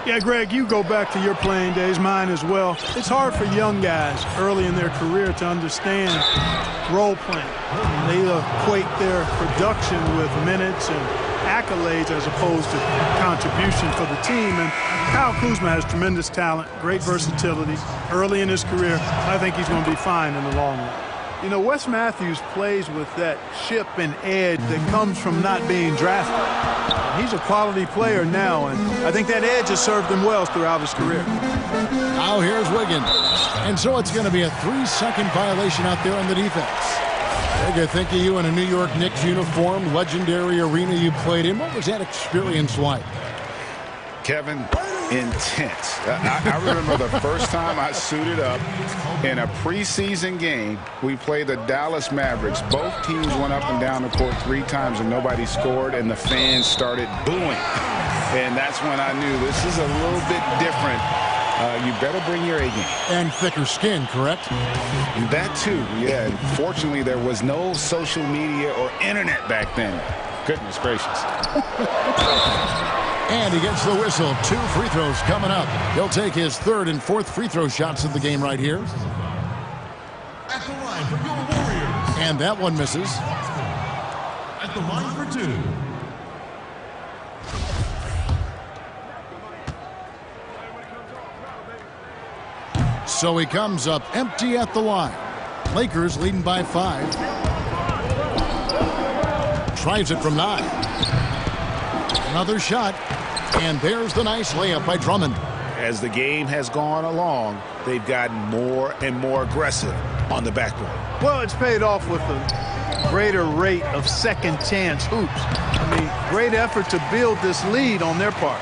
Yeah, Greg, you go back to your playing days, mine as well. It's hard for young guys early in their career to understand role playing. They equate their production with minutes and accolades as opposed to contribution for the team. And Kyle Kuzma has tremendous talent, great versatility. Early in his career, I think he's going to be fine in the long run. You know, Wes Matthews plays with that chip and edge that comes from not being drafted. He's a quality player now, and I think that edge has served him well throughout his career. Now here's Wiggins. And so it's going to be a 3-second violation out there on the defense. Greg, I think of you in a New York Knicks uniform, legendary arena you played in. What was that experience like? Kevin, intense. I remember the first time I suited up in a preseason game. We played the Dallas Mavericks. Both teams went up and down the court 3 times and nobody scored, and the fans started booing. And that's when I knew this is a little bit different. You better bring your A game. And thicker skin, correct? That too, yeah. And fortunately, there was no social media or internet back then. Goodness gracious. And he gets the whistle. 2 free throws coming up. He'll take his 3rd and 4th free throw shots of the game right here. At the line for your Warriors. And that one misses. At the line for 2. So he comes up empty at the line. Lakers leading by 5. Tries it from 9. Another shot. And there's the nice layup by Drummond. As the game has gone along, they've gotten more and more aggressive on the backboard. Well, it's paid off with a greater rate of second chance hoops. I mean, great effort to build this lead on their part.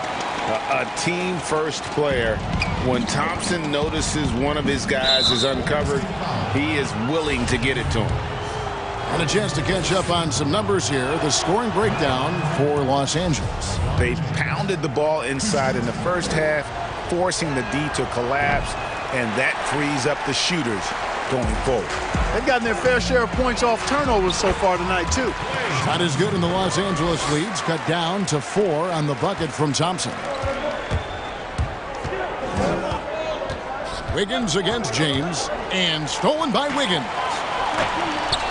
A team-first player. When Thompson notices one of his guys is uncovered, he is willing to get it to him. And a chance to catch up on some numbers here. The scoring breakdown for Los Angeles. They pounded the ball inside in the first half, forcing the D to collapse, and that frees up the shooters going forward. They've gotten their fair share of points off turnovers so far tonight, too. Not as good in the Los Angeles leads, cut down to 4 on the bucket from Thompson. Wiggins against James, and stolen by Wiggins.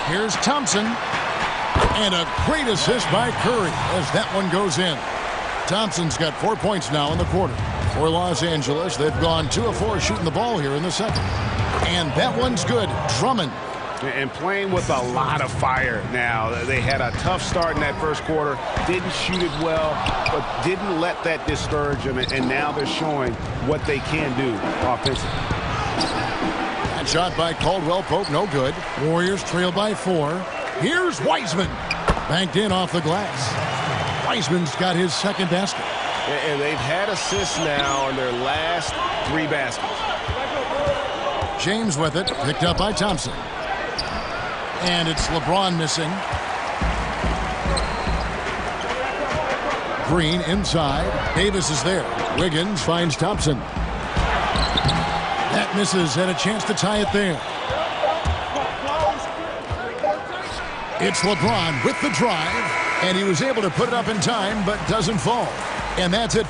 Here's Thompson, and a great assist by Curry as that one goes in. Thompson's got 4 points now in the quarter. For Los Angeles, they've gone 2 of 4 shooting the ball here in the second. And that one's good. Drummond. And playing with a lot of fire now. They had a tough start in that first quarter. Didn't shoot it well, but didn't let that discourage them. And now they're showing what they can do offensively. That shot by Caldwell Pope, no good. Warriors trail by 4. Here's Wiseman. Banked in off the glass. Wiseman's got his second basket. And they've had assists now in their last 3 baskets. James with it, picked up by Thompson. And it's LeBron missing. Green inside. Davis is there. Wiggins finds Thompson. That misses, had a chance to tie it there. It's LeBron with the drive, and he was able to put it up in time, but doesn't fall. And that's it.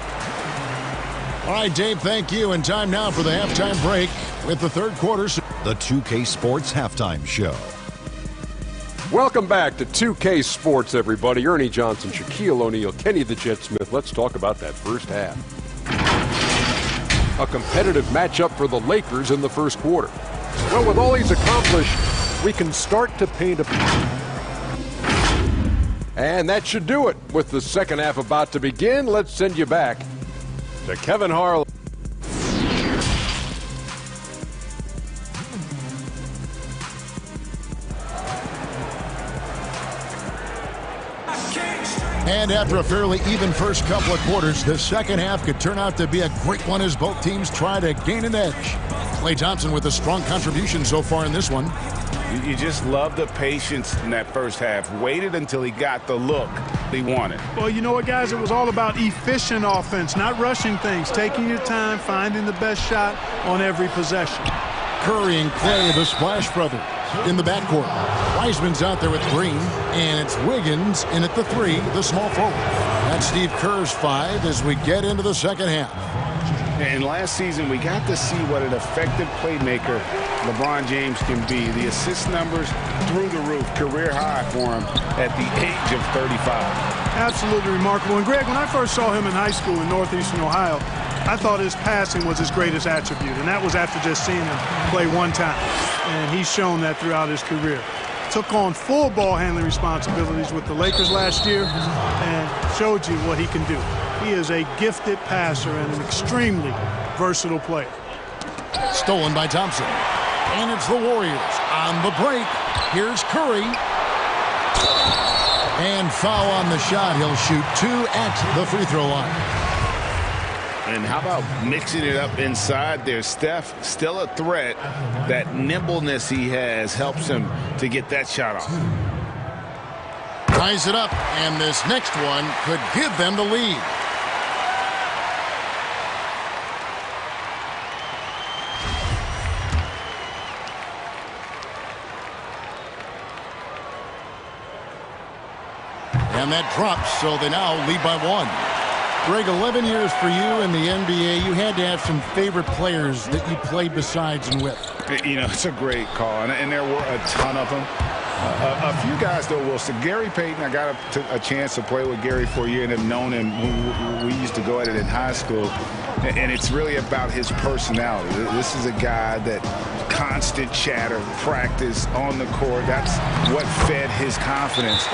All right, Dave, thank you. And time now for the halftime break with the third quarter. The 2K Sports Halftime Show. Welcome back to 2K Sports, everybody. Ernie Johnson, Shaquille O'Neal, Kenny the Jet Smith. Let's talk about that first half. A competitive matchup for the Lakers in the first quarter. Well, with all he's accomplished, we can start to paint a... And that should do it. With the second half about to begin, let's send you back to Kevin Harlan. And after a fairly even first couple of quarters, the second half could turn out to be a great one as both teams try to gain an edge. Klay Thompson with a strong contribution so far in this one. You just love the patience in that first half. Waited until he got the look he wanted. Well, you know what, guys? It was all about efficient offense, not rushing things, taking your time, finding the best shot on every possession. Curry and Klay, the Splash Brothers, in the backcourt. Wiseman's out there with Green, and it's Wiggins in at the 3, the small forward. That's Steve Kerr's 5 as we get into the second half. And last season, we got to see what an effective playmaker LeBron James can be. The assist numbers through the roof, career high for him at the age of 35. Absolutely remarkable. And Greg, when I first saw him in high school in northeastern Ohio, I thought his passing was his greatest attribute, and that was after just seeing him play one time. And he's shown that throughout his career. Took on full ball handling responsibilities with the Lakers last year and showed you what he can do. He is a gifted passer and an extremely versatile player. Stolen by Thompson. And it's the Warriors on the break. Here's Curry. And foul on the shot. He'll shoot 2 at the free throw line. And how about mixing it up inside there? Steph, still a threat. That nimbleness he has helps him to get that shot off. Ties it up, and this next one could give them the lead. And that drops, so they now lead by 1. Greg, 11 years for you in the NBA. You had to have some favorite players that you played besides and with. You know, it's a great call, and there were a ton of them. A few guys, though, Wilson. Gary Payton, I got a chance to play with Gary for a year and have known him. We used to go at it in high school, and it's really about his personality. This is a guy that constant chatter, practice on the court. That's what fed his confidence.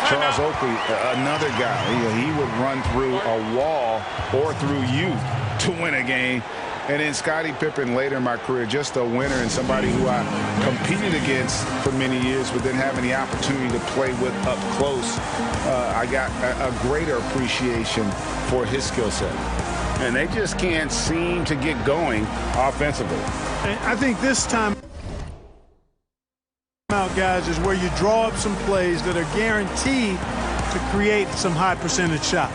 Charles Oakley, another guy. He would run through a wall or through you to win a game. And then Scottie Pippen later in my career, just a winner and somebody who I competed against for many years, but then having the opportunity to play with up close, I got a greater appreciation for his skill set. And they just can't seem to get going offensively. And I think this time out, guys, is where you draw up some plays that are guaranteed to create some high percentage shots.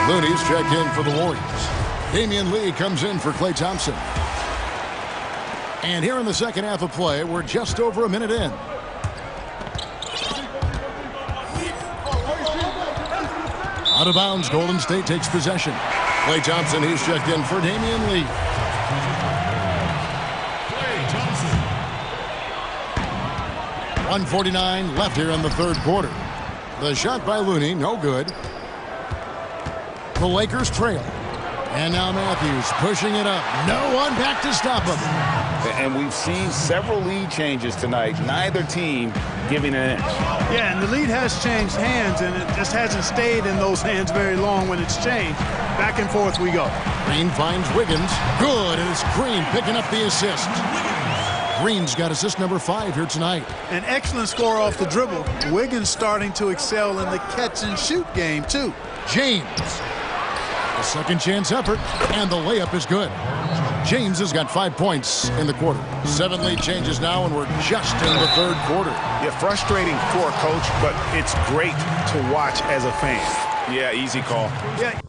Looney's checked in for the Warriors. Damian Lee comes in for Klay Thompson. And here in the second half of play, we're just over a minute in. Out of bounds, Golden State takes possession. Klay Thompson, he's checked in for Damian Lee. Klay Thompson. 1:49 left here in the third quarter. The shot by Looney, no good. The Lakers trail. And now Matthews pushing it up. No one back to stop him. And we've seen several lead changes tonight. Neither team giving an inch. Yeah, and the lead has changed hands, and it just hasn't stayed in those hands very long when it's changed. Back and forth we go. Green finds Wiggins. Good, and it's Green picking up the assist. Green's got assist number 5 here tonight. An excellent score off the dribble. Wiggins starting to excel in the catch-and-shoot game, too. James. A second chance effort, and the layup is good. James has got 5 points in the quarter. 7 lead changes now, and we're just in the third quarter. Yeah, frustrating for a coach, but it's great to watch as a fan. Yeah, easy call. Yeah.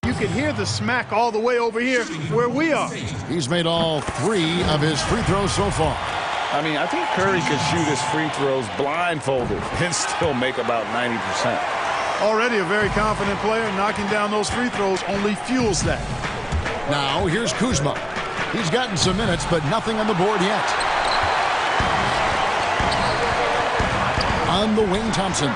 You can hear the smack all the way over here where we are. He's made all 3 of his free throws so far. I mean, I think Curry could shoot his free throws blindfolded and still make about 90%. Already a very confident player. Knocking down those free throws only fuels that. Now here's Kuzma. He's gotten some minutes, but nothing on the board yet. On the wing, Thompson.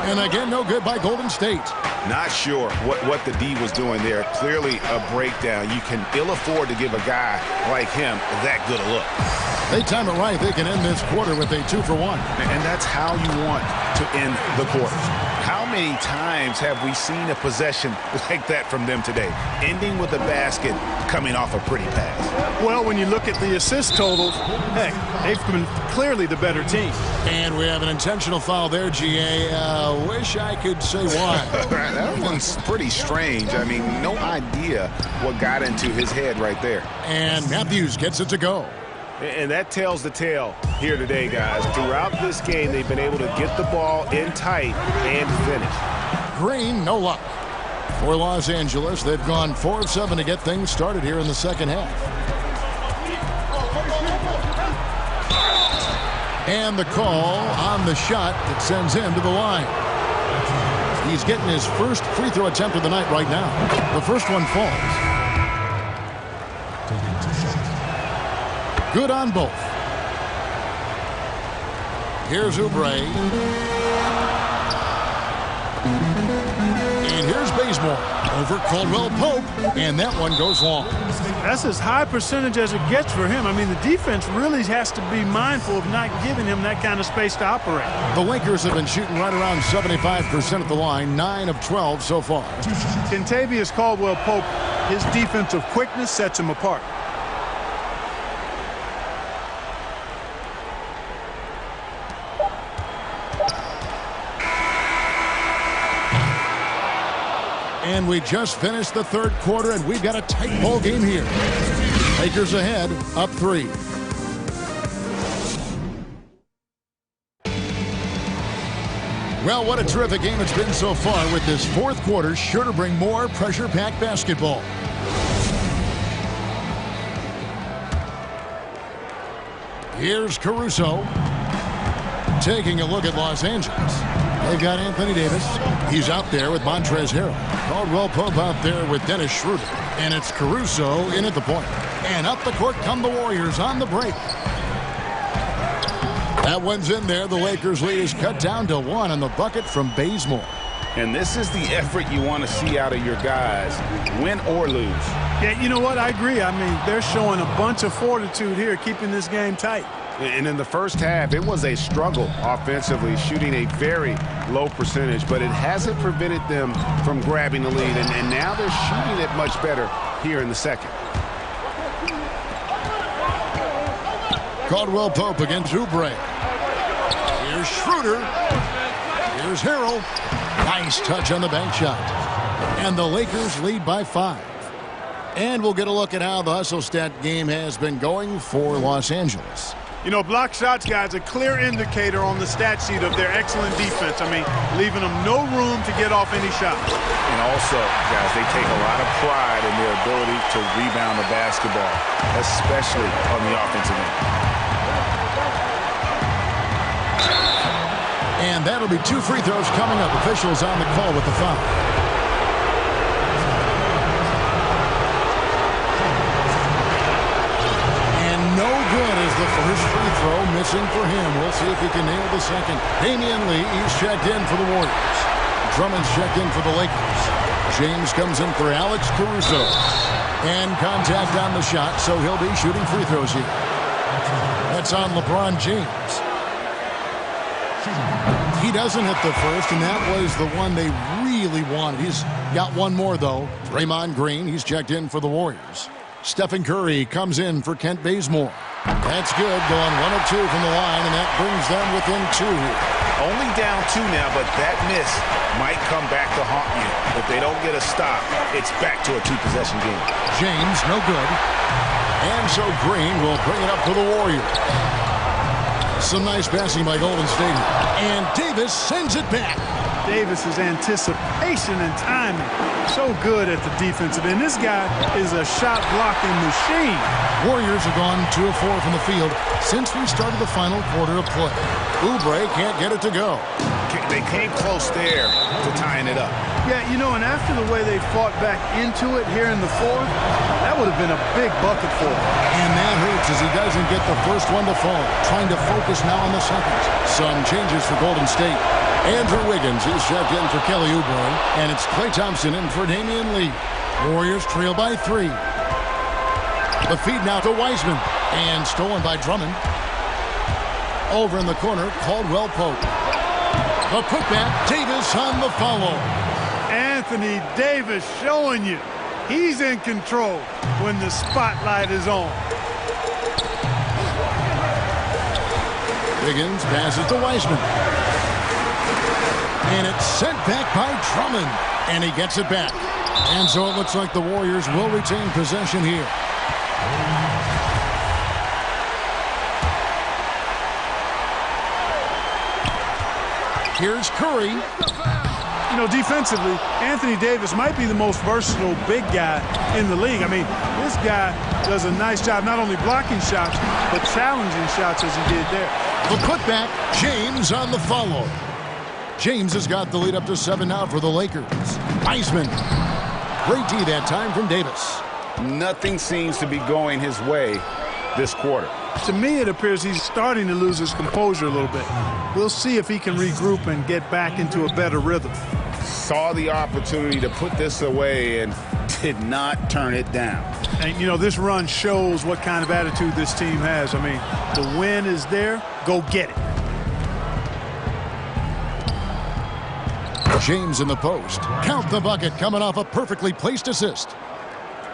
And again, no good by Golden State. Not sure what the D was doing there. Clearly a breakdown. You can ill afford to give a guy like him that good a look. They time it right. They can end this quarter with a 2-for-1. And that's how you want to end the quarter. How many times have we seen a possession like that from them today? Ending with a basket, coming off a pretty pass. Well, when you look at the assist totals, heck, they've been clearly the better team. And we have an intentional foul there, GA. Wish I could say why. That one's pretty strange. I mean, no idea what got into his head right there. And Matthews gets it to go. And that tells the tale here today, guys. Throughout this game, they've been able to get the ball in tight and finish. Green, no luck. For Los Angeles, they've gone 4 of 7 to get things started here in the second half. And the call on the shot that sends him to the line. He's getting his first free throw attempt of the night right now. The first one falls. Good on both. Here's Oubre. And here's Bazemore over Caldwell Pope. And that one goes long. That's as high percentage as it gets for him. I mean, the defense really has to be mindful of not giving him that kind of space to operate. The Lakers have been shooting right around 75% at the line, 9 of 12 so far. Kentavious Caldwell Pope, his defensive quickness sets him apart. And we just finished the third quarter, and we've got a tight ball game here. Lakers ahead, up 3. Well, what a terrific game it's been so far, with this fourth quarter sure to bring more pressure-packed basketball. Here's Caruso taking a look at Los Angeles. They've got Anthony Davis. He's out there with Montrezl Harrell. Caldwell Pope out there with Dennis Schroeder. And it's Caruso in at the point. And up the court come the Warriors on the break. That one's in there. The Lakers' lead is cut down to 1 on the bucket from Bazemore. And this is the effort you want to see out of your guys, win or lose. Yeah, you know what? I agree. I mean, they're showing a bunch of fortitude here, keeping this game tight. And in the first half, it was a struggle offensively, shooting a very low percentage, but it hasn't prevented them from grabbing the lead, and now they're shooting it much better here in the second. Caldwell Pope against Oubre. Here's Schroeder. Here's Harrell. Nice touch on the bank shot. And the Lakers lead by 5. And we'll get a look at how the hustle stat game has been going for Los Angeles. You know, block shots, guys, a clear indicator on the stat sheet of their excellent defense. I mean, leaving them no room to get off any shots. And also, guys, they take a lot of pride in their ability to rebound the basketball, especially on the offensive end. And that'll be 2 free throws coming up. Officials on the call with the foul. No good is the first free throw, missing for him. We'll see if he can nail the second. Damian Lee, he's checked in for the Warriors. Drummond's checked in for the Lakers. James comes in for Alex Caruso. And contact on the shot, so he'll be shooting free throws here. That's on LeBron James. He doesn't hit the first, and that was the one they really wanted. He's got one more, though. Draymond Green, he's checked in for the Warriors. Stephen Curry comes in for Kent Bazemore. That's good, going 1 of 2 from the line, and that brings them within 2 here. Only down 2 now, but that miss might come back to haunt you. If they don't get a stop, it's back to a 2-possession game. James, no good. And so Green will bring it up to the Warriors. Some nice passing by Golden State. And Davis sends it back. Davis's anticipation and timing. So good at the defensive end. This guy is a shot blocking machine. Warriors have gone 2 of 4 from the field since we started the final quarter of play. Oubre can't get it to go. They came close there to tying it up. Yeah, you know, and after the way they fought back into it here in the fourth, that would have been a big bucket for him. And that hurts as he doesn't get the first one to fall. Trying to focus now on the second. Some changes for Golden State. Andrew Wiggins is checked in for Kelly Oubre, and it's Klay Thompson in for Damian Lee. Warriors trail by 3. The feed now to Wiseman, and stolen by Drummond. Over in the corner, Caldwell Pope. The putback, Davis on the follow. Anthony Davis showing you he's in control when the spotlight is on. Wiggins passes to Wiseman. And it's sent back by Drummond. And he gets it back. And so it looks like the Warriors will retain possession here. Here's Curry. You know, defensively, Anthony Davis might be the most versatile big guy in the league. I mean, this guy does a nice job not only blocking shots, but challenging shots as he did there. The putback, James on the follow. James has got the lead up to 7 now for the Lakers. Wiseman. Great D that time from Davis. Nothing seems to be going his way this quarter. To me, it appears he's starting to lose his composure a little bit. We'll see if he can regroup and get back into a better rhythm. Saw the opportunity to put this away and did not turn it down. And, you know, this run shows what kind of attitude this team has. I mean, the win is there. Go get it. James in the post. Count the bucket coming off a perfectly placed assist.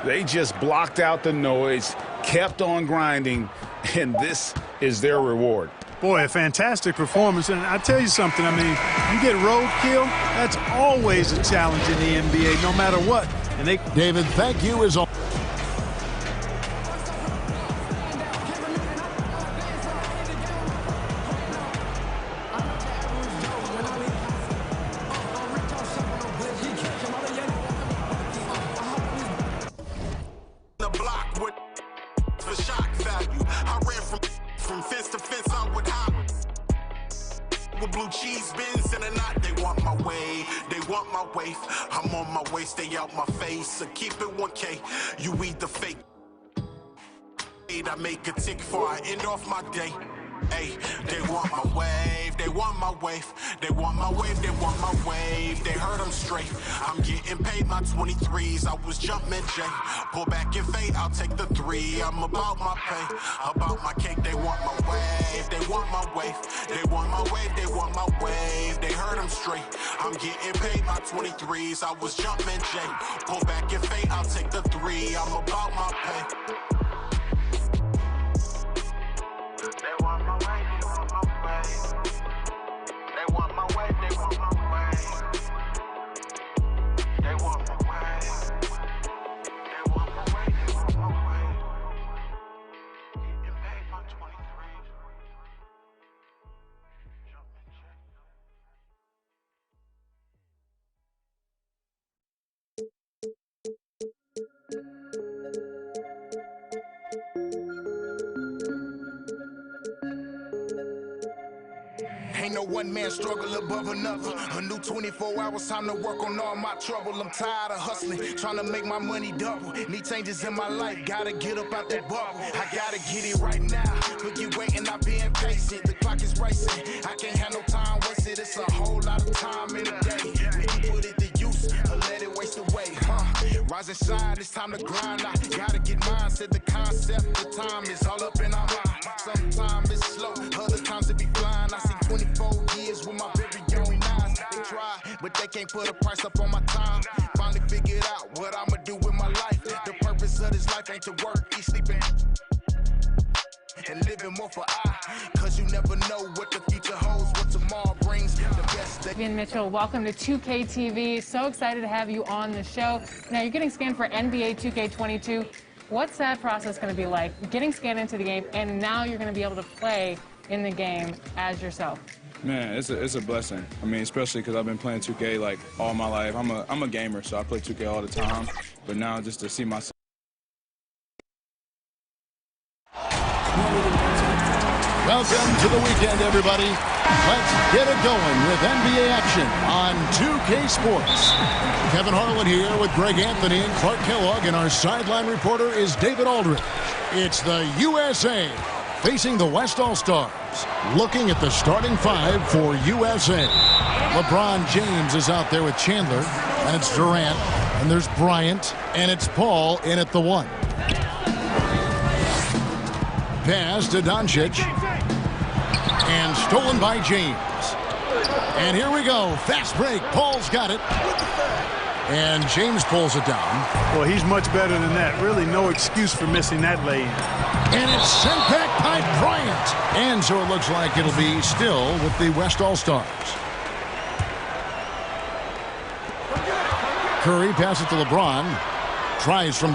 They just blocked out the noise, kept on grinding, and this is their reward. Boy, a fantastic performance. And I tell you something, I mean, you get roadkill, that's always a challenge in the NBA, no matter what. And David, thank you as always. I'm on my way, stay out my face. So keep it 1K. You eat the fake. I make a tick before I end off my day. Hey, they want my wave, they want my wave, they want my wave, they want my wave. They heard I'm straight. I'm getting paid my 23s. I was jumping J. Pull back and fade, I'll take the 3. I'm about my pay, about my cake. They want my wave, they want my wave, they want my wave, they want my wave. They heard I'm straight. I'm getting paid my 23s. I was jumping J. Pull back and fade, I'll take the 3. I'm about my pay. They want my way, they want my way. They want my way, they want my way. They want my way. They want my way, they want my way. Getting paid my 23s. Jumping check. Ain't no one man struggle above another. A new 24 hours, time to work on all my trouble. I'm tired of hustling, trying to make my money double. Need changes in my life, gotta get up out that bubble. I gotta get it right now. Forget waiting, I've been patient. The clock is racing. I can't have no time wasted. It's a whole lot of time in a day. When you put it to use, or let it waste away, Rise and shine, it's time to grind. I gotta get mine. Said the concept, the time is all up in our mind. Sometimes it's slow, other times it be flying. I see 24 years with my very own eyes. They try, but they can't put a price up on my time. Finally figured out what I'ma do with my life. The purpose of this life ain't to work, eat, sleeping, and living more for I. Cause you never know what the future holds, what tomorrow brings. The best day. Vivian Mitchell, welcome to 2K TV. So excited to have you on the show. Now you're getting scanned for NBA 2K22. What's that process going to be like? Getting scanned into the game, and now you're going to be able to play in the game as yourself. Man, it's a blessing. I mean, especially because I've been playing 2K like all my life. I'm a gamer, so I play 2K all the time. But now just to see myself. Welcome to the weekend, everybody. Let's get it going with NBA action on 2K Sports. Kevin Harlan here with Greg Anthony and Clark Kellogg, and our sideline reporter is David Aldridge. It's the USA facing the West All-Stars. Looking at the starting five for USA. LeBron James is out there with Chandler, and it's Durant, and there's Bryant, and it's Paul in at the 1. Pass to Doncic. And stolen by James. And here we go. Fast break. Paul's got it. And James pulls it down. Well, he's much better than that. Really no excuse for missing that lay-in. And it's sent back by Bryant. And so it looks like it'll be still with the West All-Stars. Curry passes to LeBron. Tries from...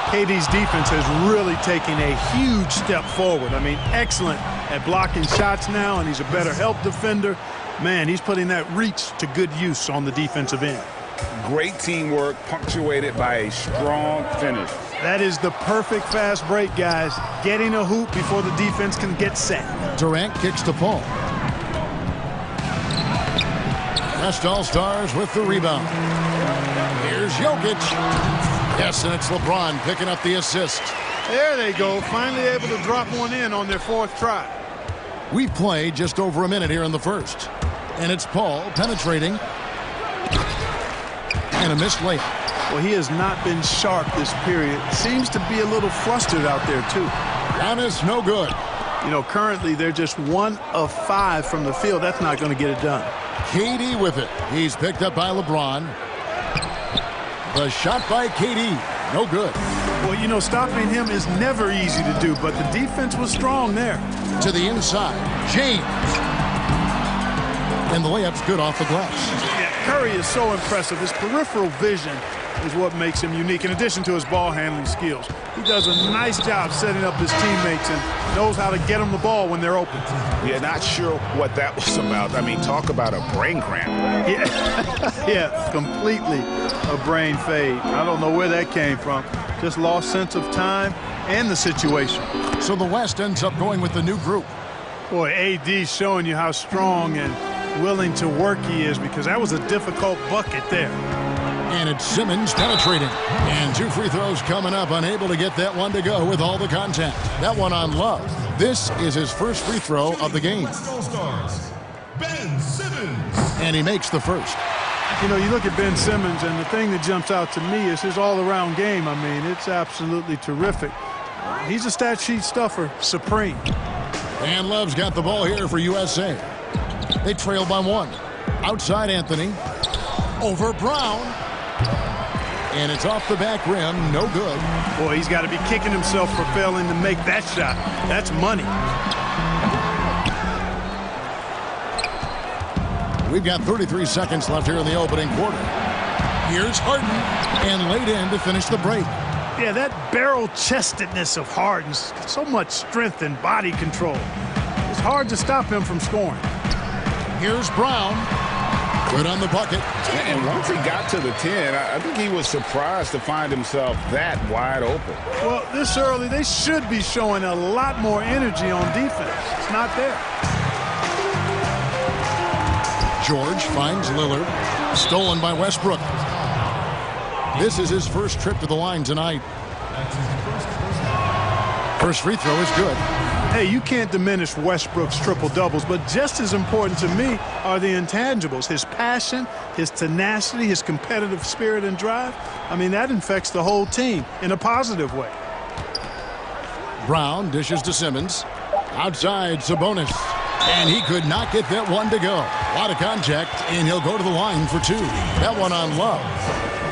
KD's defense has really taken a huge step forward. I mean, excellent at blocking shots now, and he's a better help defender. Man, he's putting that reach to good use on the defensive end. Great teamwork punctuated by a strong finish. That is the perfect fast break, guys. Getting a hoop before the defense can get set. Durant kicks to Paul. West All-Stars with the rebound. Here's Jokic. Yes, and it's LeBron picking up the assist. There they go. Finally able to drop one in on their 4th try. We've played just over a minute here in the first. And it's Paul penetrating. And a missed layup. Well, he has not been sharp this period. Seems to be a little flustered out there, too. Giannis, no good. You know, currently they're just 1 of 5 from the field. That's not going to get it done. KD with it. He's picked up by LeBron. The shot by KD. No good. Well, you know, stopping him is never easy to do, but the defense was strong there. To the inside. James. And the layup's good off the glass. Yeah, Curry is so impressive. His peripheral vision is what makes him unique, in addition to his ball handling skills. He does a nice job setting up his teammates and knows how to get them the ball when they're open. Yeah, not sure what that was about. I mean, talk about a brain cramp. Yeah, yeah, completely a brain fade. I don't know where that came from. Just lost sense of time and the situation. So the West ends up going with the new group. Boy, AD's showing you how strong and willing to work he is, because that was a difficult bucket there. And it's Simmons penetrating. And 2 free throws coming up. Unable to get that one to go with all the contact. That one on Love. This is his first free throw of the game. Ben Simmons. And he makes the first. You know, you look at Ben Simmons, and the thing that jumps out to me is his all-around game. I mean, it's absolutely terrific. He's a stat sheet stuffer, supreme. And Love's got the ball here for USA. They trail by 1. Outside Anthony. Over Brown. And it's off the back rim. No good. Boy, he's got to be kicking himself for failing to make that shot. That's money. We've got 33 seconds left here in the opening quarter. Here's Harden. And laid in to finish the break. Yeah, that barrel-chestedness of Harden. So much strength and body control. It's hard to stop him from scoring. Here's Brown. Good on the bucket. And once he got to the 10, I think he was surprised to find himself that wide open. Well, this early, they should be showing a lot more energy on defense. It's not there. George finds Lillard. Stolen by Westbrook. This is his first trip to the line tonight. First free throw is good. Hey, you can't diminish Westbrook's triple-doubles, but just as important to me are the intangibles. His passion, his tenacity, his competitive spirit and drive. I mean, that infects the whole team in a positive way. Brown dishes to Simmons. Outside, Sabonis. And he could not get that one to go. A lot of contact, and he'll go to the line for 2. That one on Love.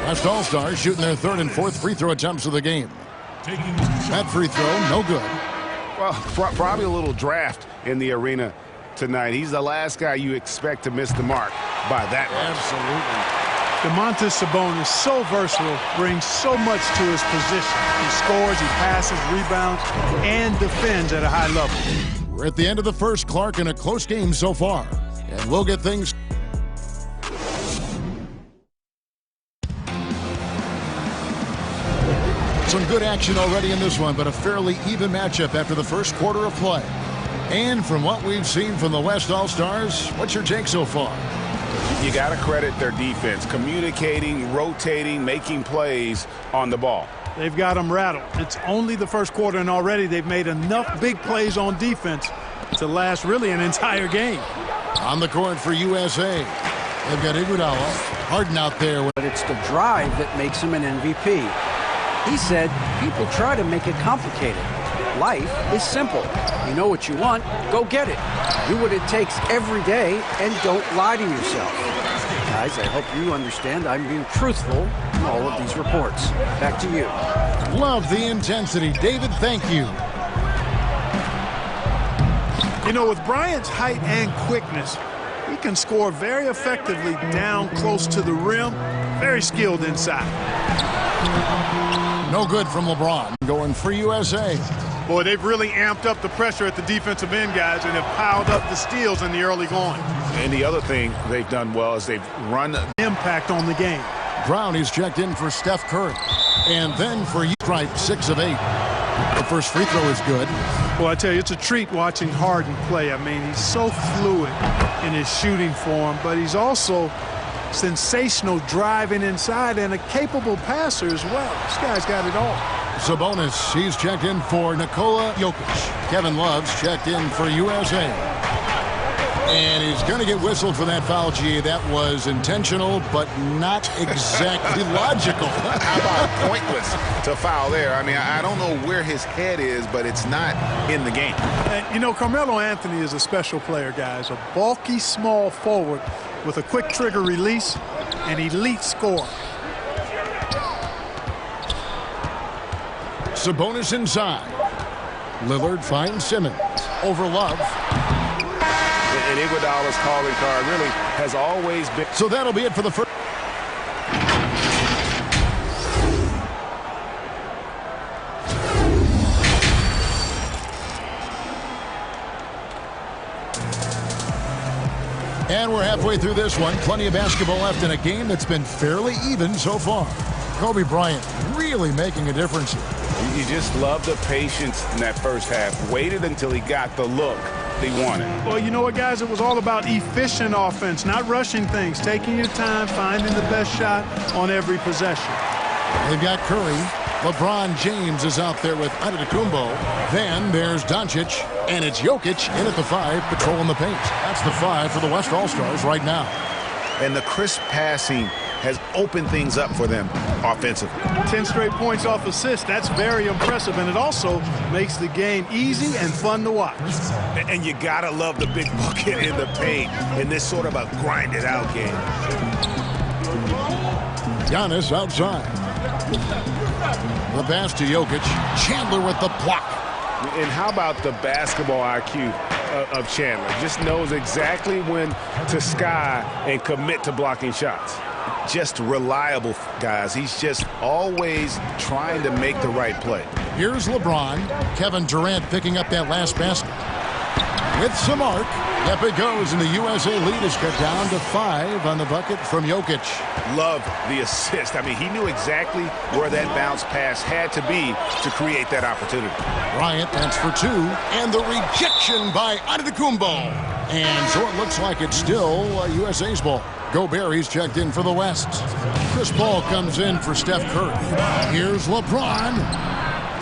West All-Stars shooting their 3rd and 4th free throw attempts of the game. That free throw, no good. Well, probably a little draft in the arena tonight. He's the last guy you expect to miss the mark by that much. Absolutely. Domantas Sabonis, so versatile, brings so much to his position. He scores, he passes, rebounds, and defends at a high level. We're at the end of the first, Clark, in a close game so far. And we'll get things... Some good action already in this one, but a fairly even matchup after the first quarter of play. And from what we've seen from the West All-Stars, what's your take so far? You got to credit their defense, communicating, rotating, making plays on the ball. They've got them rattled. It's only the first quarter, and already they've made enough big plays on defense to last really an entire game. On the court for USA, they've got Iguodala, Harden out there. But it's the drive that makes him an MVP. He said, people try to make it complicated. Life is simple. You know what you want, go get it. Do what it takes every day and don't lie to yourself. Guys, I hope you understand I'm being truthful in all of these reports. Back to you. Love the intensity. David, thank you. You know, with Bryant's height and quickness, he can score very effectively down close to the rim. Very skilled inside. No good from LeBron. Going for USA. Boy, they've really amped up the pressure at the defensive end, guys, and have piled up the steals in the early going. And the other thing they've done well is they've run impact on the game. Brown, he's checked in for Steph Curry. And then for you, Stripe, 6 of 8. The first free throw is good. Well, I tell you, it's a treat watching Harden play. I mean, he's so fluid in his shooting form, but he's also sensational driving inside and a capable passer as well. This guy's got it all. Sabonis, he's checked in for Nikola Jokic. Kevin Love's checked in for USA. And he's going to get whistled for that foul, G. That was intentional, but not exactly logical. How about pointless to foul there? I mean, I don't know where his head is, but it's not in the game. And, you know, Carmelo Anthony is a special player, guys. A bulky, small forward with a quick trigger release, an elite scorer. Sabonis inside. Lillard finds Simmons. Over Love. And Iguodala's calling card really has always been. So that'll be it for the first. And we're halfway through this one. Plenty of basketball left in a game that's been fairly even so far. Kobe Bryant really making a difference here. You just love the patience in that first half. Waited until he got the look he wanted. Well, you know what, guys? It was all about efficient offense, not rushing things, taking your time, finding the best shot on every possession. They've got Curry. LeBron James is out there with Antetokounmpo. Then there's Doncic, and it's Jokic in at the 5, patrolling the paint. That's the 5 for the West All-Stars right now. And the crisp passing has opened things up for them offensively. 10 straight points off assists. That's very impressive, and it also makes the game easy and fun to watch. And you gotta love the big bucket in the paint in this sort of a grinded-out game. Giannis outside. The pass to Jokic. Chandler with the block. And how about the basketball IQ of Chandler? Just knows exactly when to sky and commit to blocking shots. Just reliable, guys. He's just always trying to make the right play. Here's LeBron. Kevin Durant picking up that last basket. With some arc. Up it goes, and the USA lead is cut down to 5 on the bucket from Jokic. Love the assist. I mean, he knew exactly where that bounce pass had to be to create that opportunity. Bryant, that's for 2. And the rejection by Antetokounmpo. And so it looks like it's still USA's ball. Gobert, he's checked in for the West. Chris Paul comes in for Steph Curry. Here's LeBron.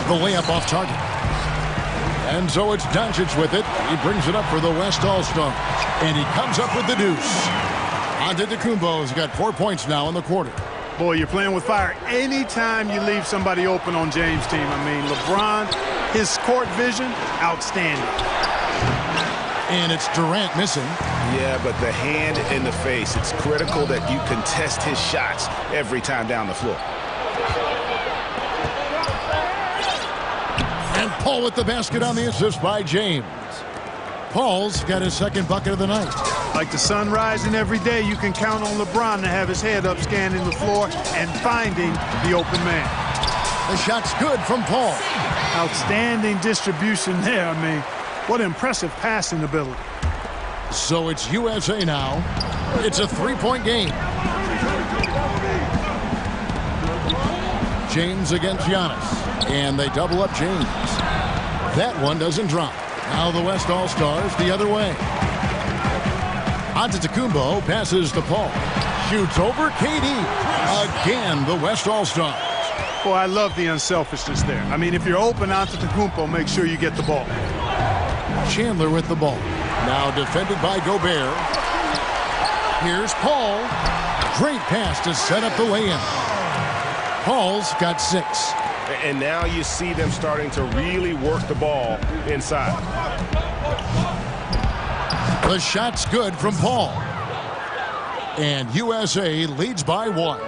The layup off target. And so it's Doncic with it. He brings it up for the West All-Stars. And he comes up with the deuce. Antetokounmpo's got 4 points now in the quarter. Boy, you're playing with fire anytime you leave somebody open on James' team. I mean, LeBron, his court vision, outstanding. And it's Durant missing. Yeah, but the hand in the face, it's critical that you contest his shots every time down the floor. And Paul with the basket on the assist by James. Paul's got his second bucket of the night. Like the sun rising every day, you can count on LeBron to have his head up scanning the floor and finding the open man. The shot's good from Paul. Outstanding distribution there. I mean, what impressive passing ability. So it's USA now. It's a three-point game. James against Giannis. And they double up James. That one doesn't drop. Now the West All-Stars the other way. Antetokounmpo passes to Paul. Shoots over KD. Again, the West All-Stars. Well, I love the unselfishness there. I mean, if you're open, Antetokounmpo, make sure you get the ball. Chandler with the ball. Now defended by Gobert. Here's Paul. Great pass to set up the lay-in. Paul's got 6. And now you see them starting to really work the ball inside. The shot's good from Paul. And USA leads by 1.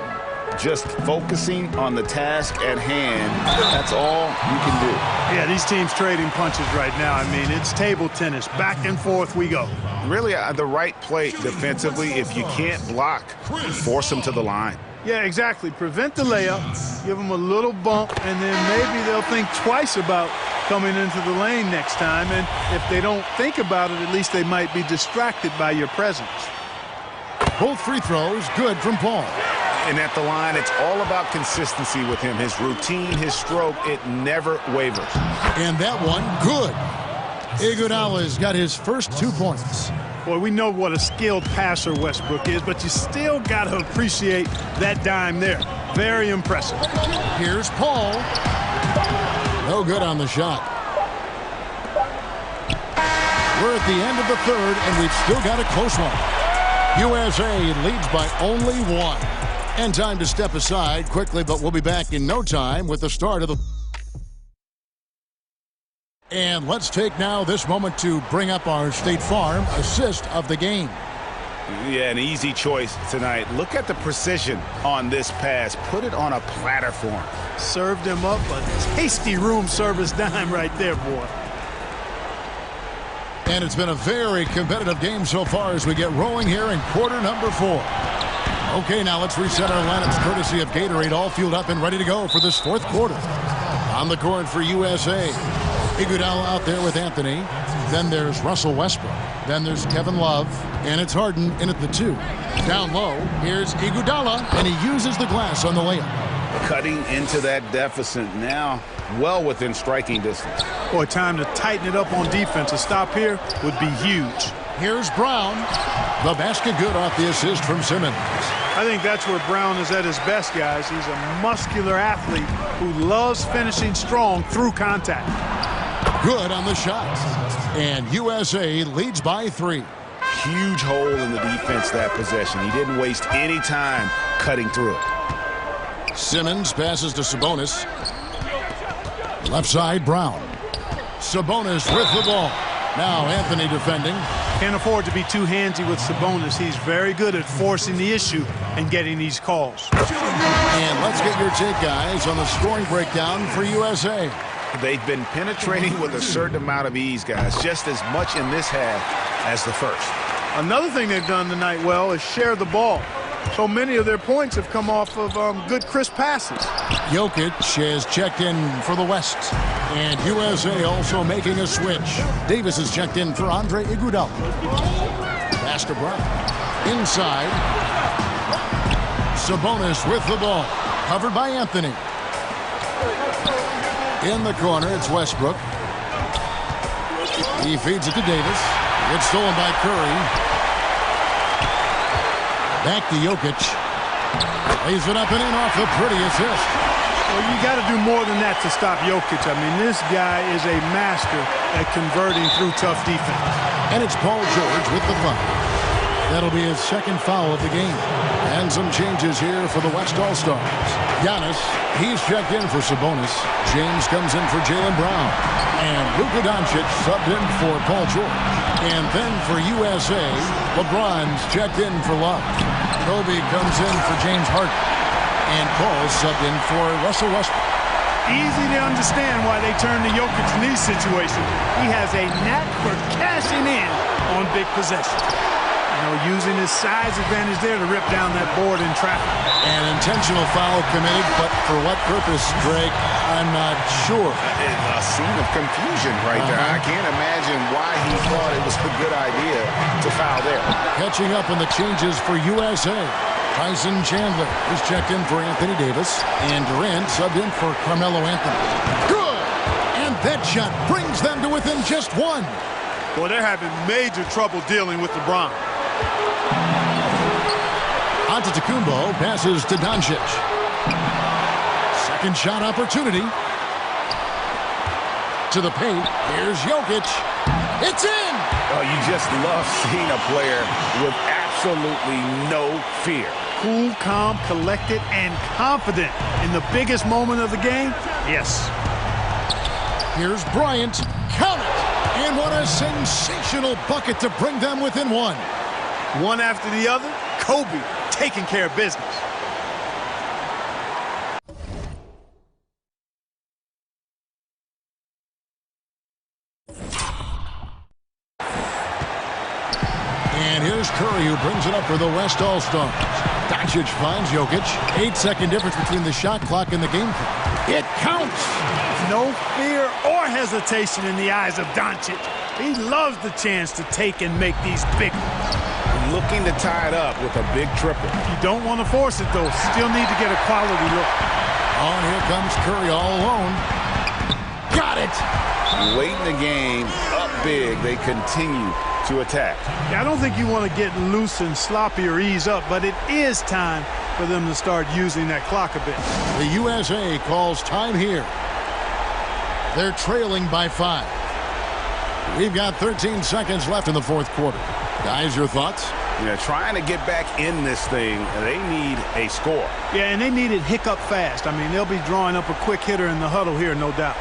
Just focusing on the task at hand, that's all you can do. Yeah, these teams trading punches right now. I mean, it's table tennis. Back and forth we go. Really, the right play defensively. If you can't block, force them to the line. Yeah, exactly. Prevent the layup, give them a little bump, and then maybe they'll think twice about coming into the lane next time. And if they don't think about it, at least they might be distracted by your presence. Both free throws good from Paul. And at the line, it's all about consistency with him. His routine, his stroke, it never wavers. And that one, good. Iguodala's got his first 2 points. Boy, we know what a skilled passer Westbrook is, but you still got to appreciate that dime there. Very impressive. Here's Paul. No good on the shot. We're at the end of the third, and we've still got a close one. USA leads by only 1. And time to step aside quickly, but we'll be back in no time with the start of the... And let's take now this moment to bring up our State Farm assist of the game. Yeah, an easy choice tonight. Look at the precision on this pass. Put it on a platter for him. Served him up a tasty room service dime right there, boy. And it's been a very competitive game so far as we get rolling here in quarter number 4. Okay, now let's reset our lineups courtesy of Gatorade, all fueled up and ready to go for this fourth quarter. On the court for USA, Iguodala out there with Anthony. Then there's Russell Westbrook. Then there's Kevin Love. And it's Harden in at the 2. Down low, here's Iguodala, and he uses the glass on the layup. Cutting into that deficit now, well within striking distance. Boy, time to tighten it up on defense. A stop here would be huge. Here's Brown. The basket good off the assist from Simmons. I think that's where Brown is at his best, guys. He's a muscular athlete who loves finishing strong through contact. Good on the shot. And USA leads by 3. Huge hole in the defense that possession. He didn't waste any time cutting through it. Simmons passes to Sabonis. Left side, Brown. Sabonis with the ball. Now Anthony defending. Can't afford to be too handsy with Sabonis. He's very good at forcing the issue and getting these calls. And let's get your take, guys, on the scoring breakdown for USA. They've been penetrating with a certain amount of ease, guys, just as much in this half as the first. Another thing they've done tonight well is share the ball. So many of their points have come off of good, crisp passes. Jokic has checked in for the West. And USA also making a switch. Davis has checked in for Andre Iguodala. Pass to Brown. Inside. Sabonis with the ball. Covered by Anthony. In the corner, it's Westbrook. He feeds it to Davis. It's stolen by Curry. Back to Jokic. Lays it up and in off the pretty assist. Well, you got to do more than that to stop Jokic. I mean, this guy is a master at converting through tough defense. And it's Paul George with the foul. That'll be his second foul of the game. And some changes here for the West All-Stars. Giannis, he's checked in for Sabonis. James comes in for Jaylen Brown. And Luka Doncic subbed in for Paul George. And then for USA, LeBron's checked in for love. Kobe comes in for James Harden. And Paul's subbed in for Russell Westbrook. Easy to understand why they turn to Jokic in these situations. He has a knack for cashing in on big possessions. You know, using his size advantage there to rip down that board in traffic. An intentional foul committed, but for what purpose, Greg? I'm not sure. A scene of confusion right there. I can't imagine why he thought it was a good idea to foul there. Catching up on the changes for USA. Tyson Chandler is checked in for Anthony Davis, and Durant subbed in for Carmelo Anthony. Good! And that shot brings them to within just one. Well, they're having major trouble dealing with LeBron. Antetokounmpo passes to Doncic. Second shot opportunity. To the paint. Here's Jokic. It's in! Oh, you just love seeing a player with absolutely no fear. Cool, calm, collected, and confident in the biggest moment of the game? Yes. Here's Bryant. Count it! And what a sensational bucket to bring them within one. One after the other, Kobe taking care of business. And here's Curry, who brings it up for the West All-Stars. Doncic finds Jokic. 8-second difference between the shot clock and the game clock. It counts! No fear or hesitation in the eyes of Doncic. He loves the chance to take and make these big ones. Looking to tie it up with a big triple. You don't want to force it, though. Still need to get a quality look. Oh, here comes Curry all alone. Got it! Late in the game, up big, they continue to attack. Yeah, I don't think you want to get loose and sloppy or ease up, but it is time for them to start using that clock a bit. The USA calls time here. They're trailing by 5. We've got 13 seconds left in the fourth quarter. Guys, your thoughts? Yeah, trying to get back in this thing, they need a score. Yeah, and they need it hiccup fast. I mean, they'll be drawing up a quick hitter in the huddle here, no doubt.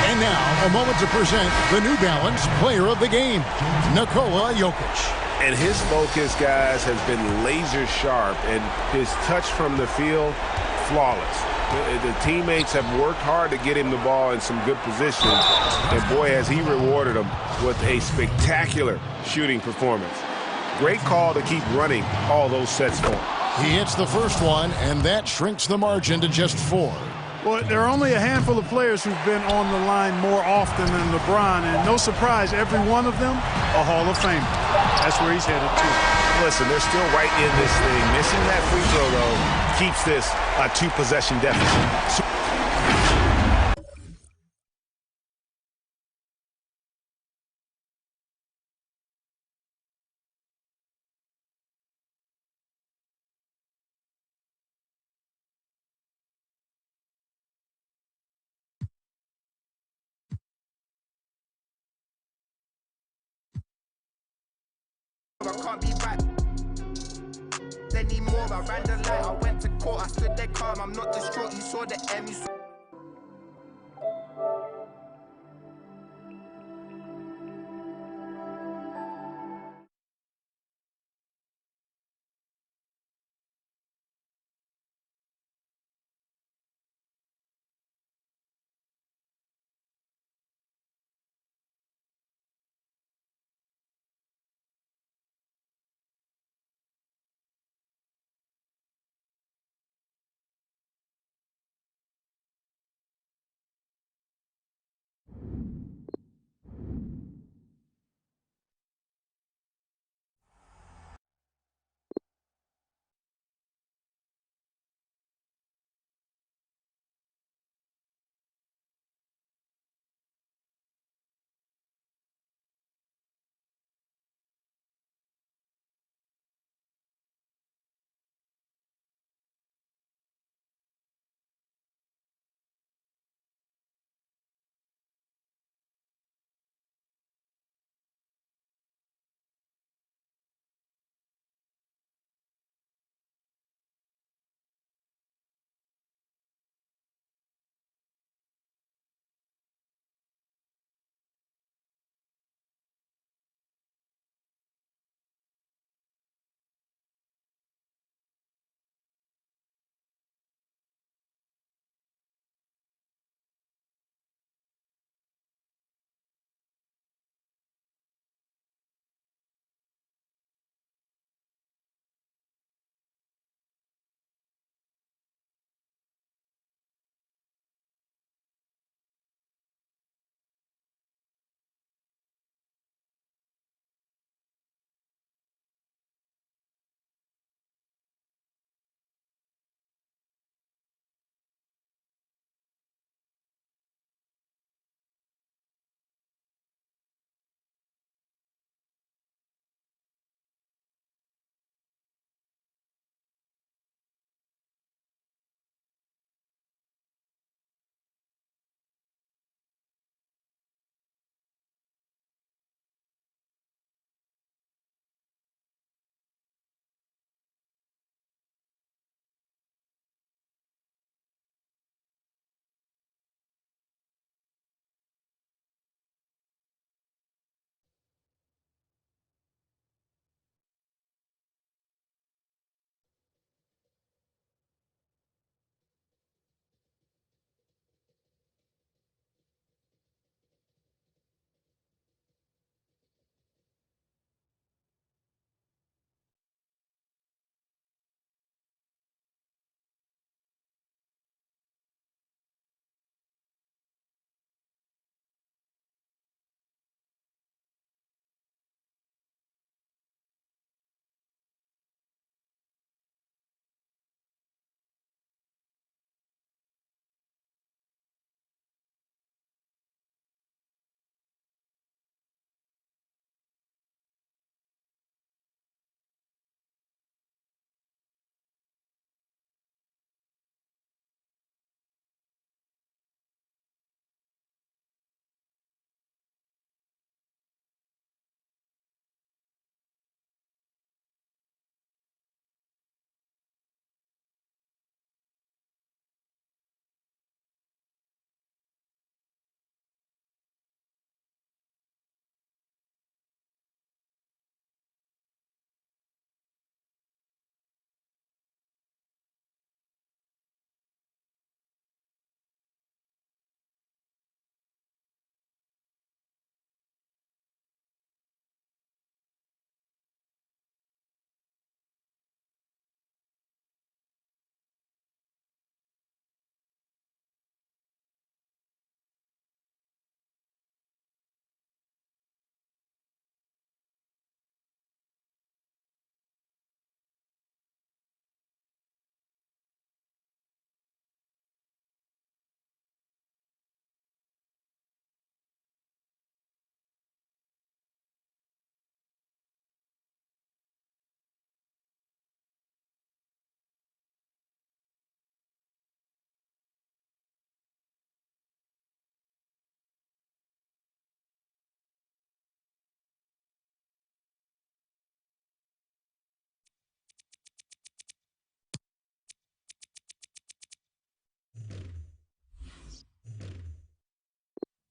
And now, a moment to present the New Balance Player of the Game, Nikola Jokic. And his focus, guys, has been laser sharp, and his touch from the field, flawless. The teammates have worked hard to get him the ball in some good position, and boy, has he rewarded them with a spectacular shooting performance. Great call to keep running all those sets for him. He hits the first one, and that shrinks the margin to just 4. Well, there are only a handful of players who've been on the line more often than LeBron, and no surprise, every one of them a Hall of Famer. That's where he's headed to. Listen, they're still right in this thing. Missing that free throw, though, keeps this a 2-possession deficit. I can't be back. They need more. I ran the light. I went to court. I stood there calm. I'm not distraught. You saw the M. You saw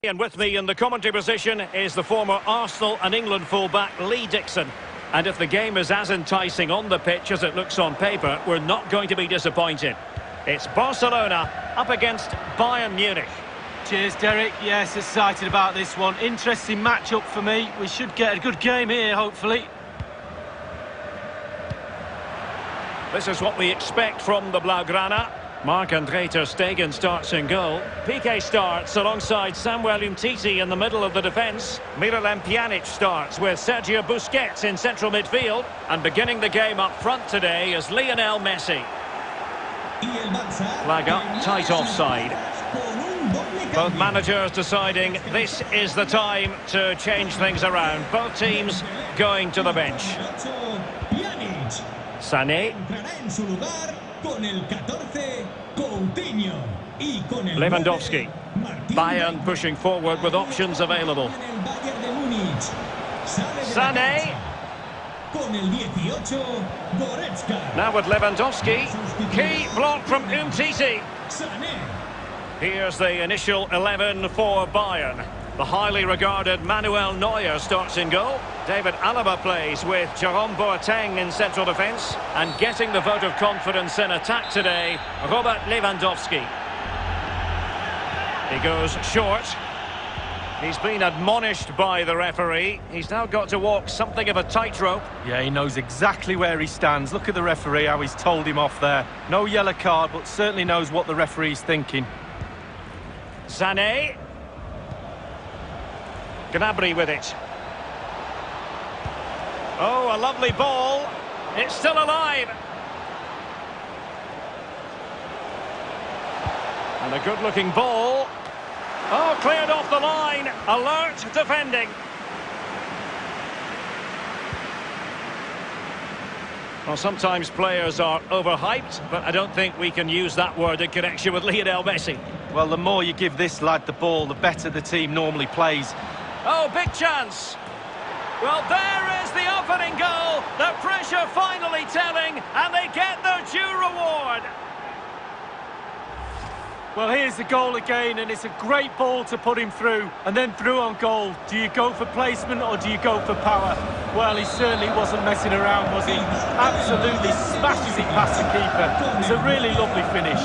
And with me in the commentary position is the former Arsenal and England fullback Lee Dixon. And if the game is as enticing on the pitch as it looks on paper, we're not going to be disappointed. It's Barcelona up against Bayern Munich. Cheers, Derek. Yes, excited about this one. Interesting match-up for me. We should get a good game here, hopefully. This is what we expect from the Blaugrana. Marc-Andre ter Stegen starts in goal. Piqué starts alongside Samuel Umtiti in the middle of the defence. Miralem Pjanic starts with Sergio Busquets in central midfield. And beginning the game up front today is Lionel Messi. Flag up, tight offside. Both managers deciding this is the time to change things around. Both teams going to the bench. Sané. Lewandowski. Bayern pushing forward with options available. Sané. Now with Lewandowski. Key block from Umtiti. Here's the initial 11 for Bayern. The highly regarded Manuel Neuer starts in goal. David Alaba plays with Jerome Boateng in central defence. And getting the vote of confidence in attack today, Robert Lewandowski. He goes short. He's been admonished by the referee. He's now got to walk something of a tightrope. Yeah, he knows exactly where he stands. Look at the referee, how he's told him off there. No yellow card, but certainly knows what the referee's thinking. Sané. Gnabry with it. Oh, a lovely ball. It's still alive. And a good-looking ball. Oh, cleared off the line. Alert defending. Well, sometimes players are overhyped, but I don't think we can use that word in connection with Lionel Messi. Well, the more you give this lad the ball, the better the team normally plays. Oh, big chance. Well, there is the opening goal. The pressure finally telling, and they get their due reward. Well, here's the goal again, and it's a great ball to put him through, and then through on goal. Do you go for placement or do you go for power? Well, he certainly wasn't messing around, was he? Absolutely smashes it past the keeper. It's a really lovely finish.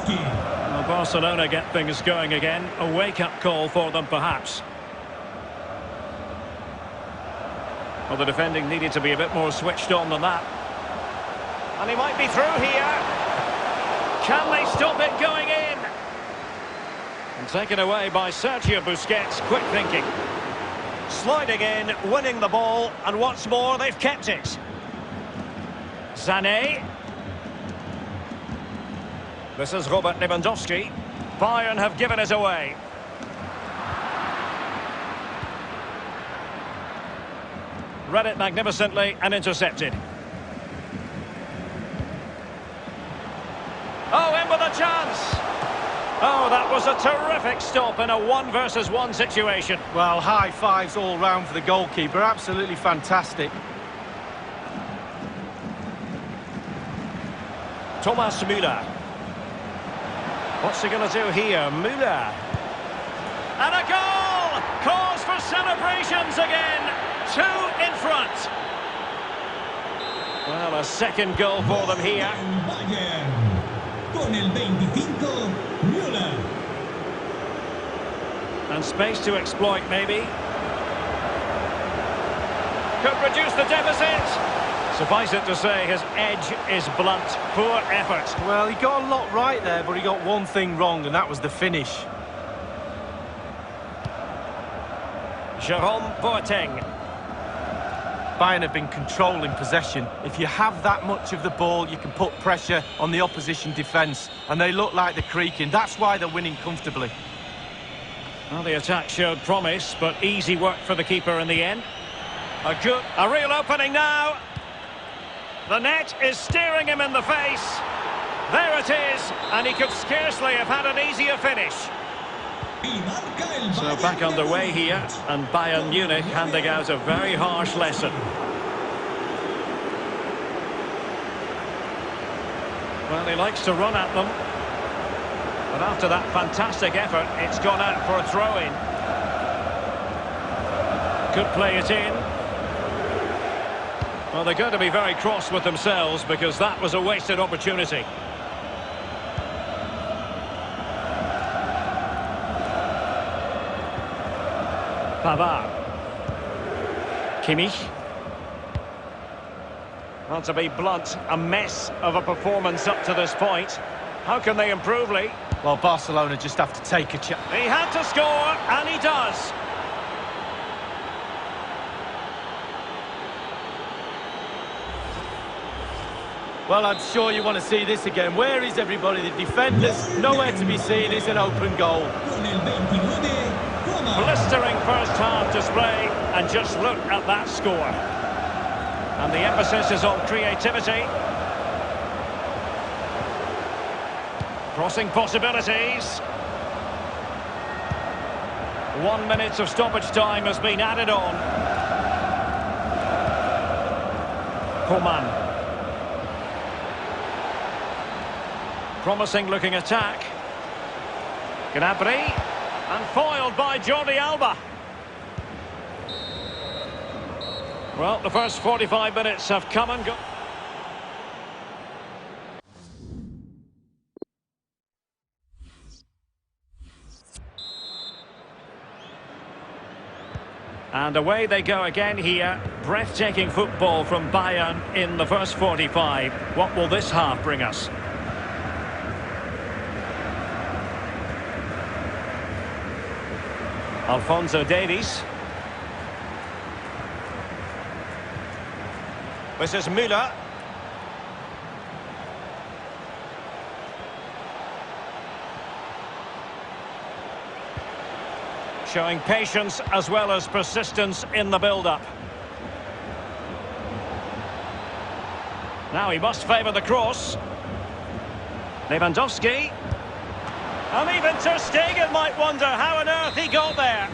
Well, Barcelona get things going again. A wake-up call for them, perhaps. Well, the defending needed to be a bit more switched on than that. And he might be through here. Can they stop it going in? And taken away by Sergio Busquets. Quick thinking. Sliding in, winning the ball, and what's more, they've kept it. Sané. This is Robert Lewandowski. Bayern have given it away. Read it magnificently and intercepted. Oh, in with a chance. Oh, that was a terrific stop in a 1-versus-1 situation. Well, high fives all round for the goalkeeper. Absolutely fantastic. Thomas Müller. What's he going to do here? Müller. And a goal! Cause for celebrations again. 2 in front. Well, a second goal for them here. And space to exploit, maybe. Could reduce the deficit. Suffice it to say, his edge is blunt. Poor effort. Well, he got a lot right there, but he got one thing wrong, and that was the finish. Jerome Boateng. Bayern have been controlling possession. If you have that much of the ball, you can put pressure on the opposition defence. And they look like they're creaking. That's why they're winning comfortably. Well, the attack showed promise, but easy work for the keeper in the end. A real opening now. The net is staring him in the face. There it is, and he could scarcely have had an easier finish. So back underway here, and Bayern Munich handing out a very harsh lesson. Well, he likes to run at them. And after that fantastic effort, it's gone out for a throw-in. Could play it in. Well, they're going to be very cross with themselves because that was a wasted opportunity. Pavard. Kimmich. Well, to be blunt, a mess of a performance up to this point. How can they improve, Lee? Well, Barcelona just have to take a chance. He had to score, and he does. Well, I'm sure you want to see this again. Where is everybody? The defenders, nowhere to be seen. It's an open goal. Blistering first half display, and just look at that score. And the emphasis is on creativity. Crossing possibilities. 1 minute of stoppage time has been added on. Coman. Promising looking attack. Gnabry. And foiled by Jordi Alba. Well, the first 45 minutes have come and gone. And away they go again here. Breathtaking football from Bayern in the first 45. What will this half bring us? Alphonso Davies. This is Müller. Showing patience as well as persistence in the build-up. Now he must favour the cross. Lewandowski. And even Ter Stegen might wonder how on earth he got there.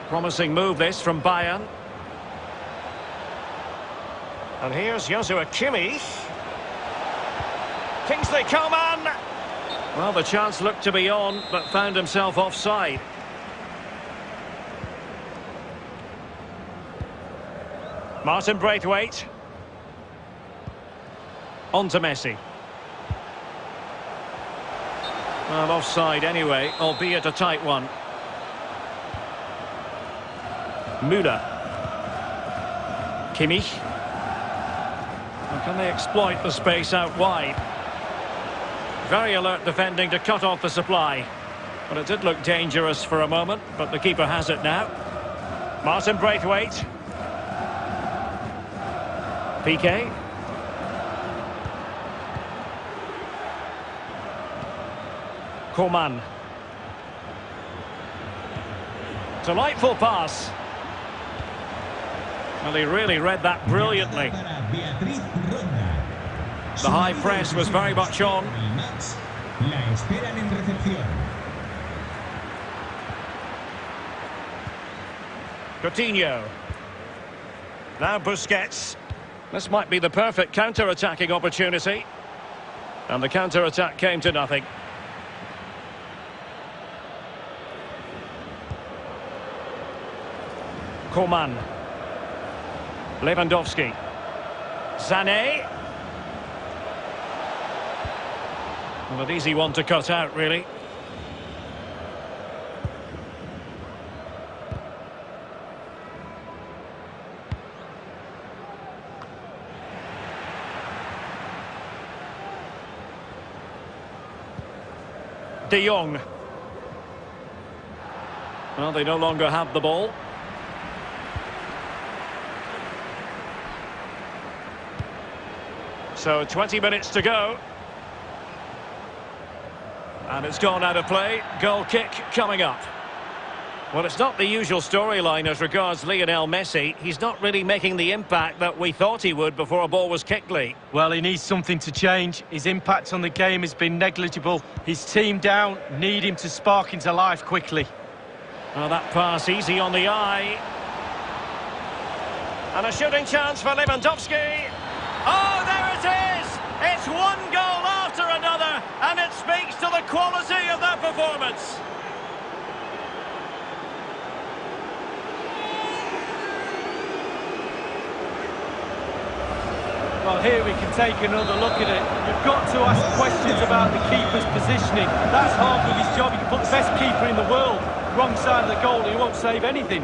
Promising move this from Bayern. And here's Joshua Kimmich. Kingsley Coman. Well, the chance looked to be on, but found himself offside. Martin Braithwaite. On to Messi. Well, offside anyway, albeit a tight one. Müller. Kimmich. And can they exploit the space out wide? Very alert defending to cut off the supply. But it did look dangerous for a moment, but the keeper has it now. Martin Braithwaite. Piqué. Coman. Delightful pass. Well, he really read that brilliantly. The high press was very much on. Coutinho. Now Busquets. This might be the perfect counter-attacking opportunity. And the counter-attack came to nothing. Coman. Lewandowski. Sané. Well, an easy one to cut out, really. De Jong. Well, they no longer have the ball. So 20 minutes to go. And it's gone out of play. Goal kick coming up. Well, it's not the usual storyline as regards Lionel Messi. He's not really making the impact that we thought he would before a ball was kicked, Lee. Well, he needs something to change. His impact on the game has been negligible. His team down, need him to spark into life quickly. Well, that pass easy on the eye. And a shooting chance for Lewandowski. Oh, there it is! It's one goal after another, and it speaks to the quality of their performance. Well, here we can take another look at it. You've got to ask questions about the keeper's positioning. That's half of his job. You can put the best keeper in the world wrong side of the goal, he won't save anything.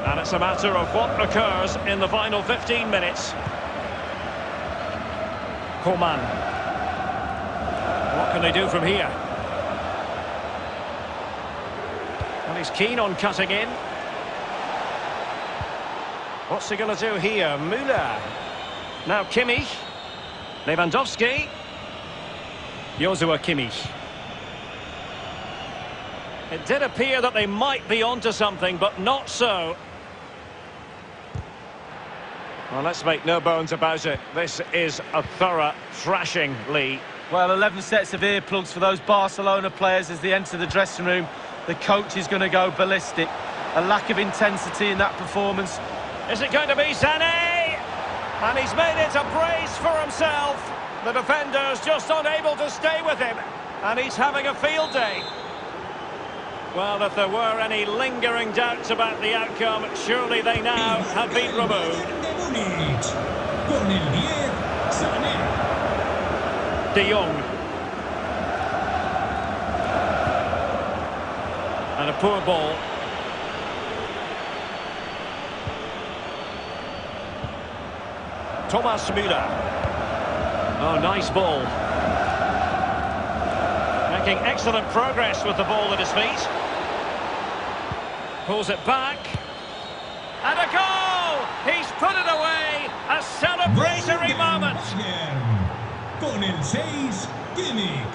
And it's a matter of what occurs in the final 15 minutes. Coman. What can they do from here? And he's keen on cutting in. What's he going to do here? Müller. Now Kimmich. Lewandowski. Joshua Kimmich. It did appear that they might be onto something, but not so. Well, let's make no bones about it. This is a thorough thrashing, Lee. Well, 11 sets of earplugs for those Barcelona players as they enter the dressing room. The coach is going to go ballistic. A lack of intensity in that performance. Is it going to be Sané? And he's made it a brace for himself. The defender's just unable to stay with him. And he's having a field day. Well, if there were any lingering doubts about the outcome, surely they now have been removed. De Jong. And a poor ball. Thomas Müller. Oh, nice ball. Making excellent progress with the ball at his feet. Pulls it back. And a goal! He's put it away! A celebratory moment! Con el 6, Kimmich.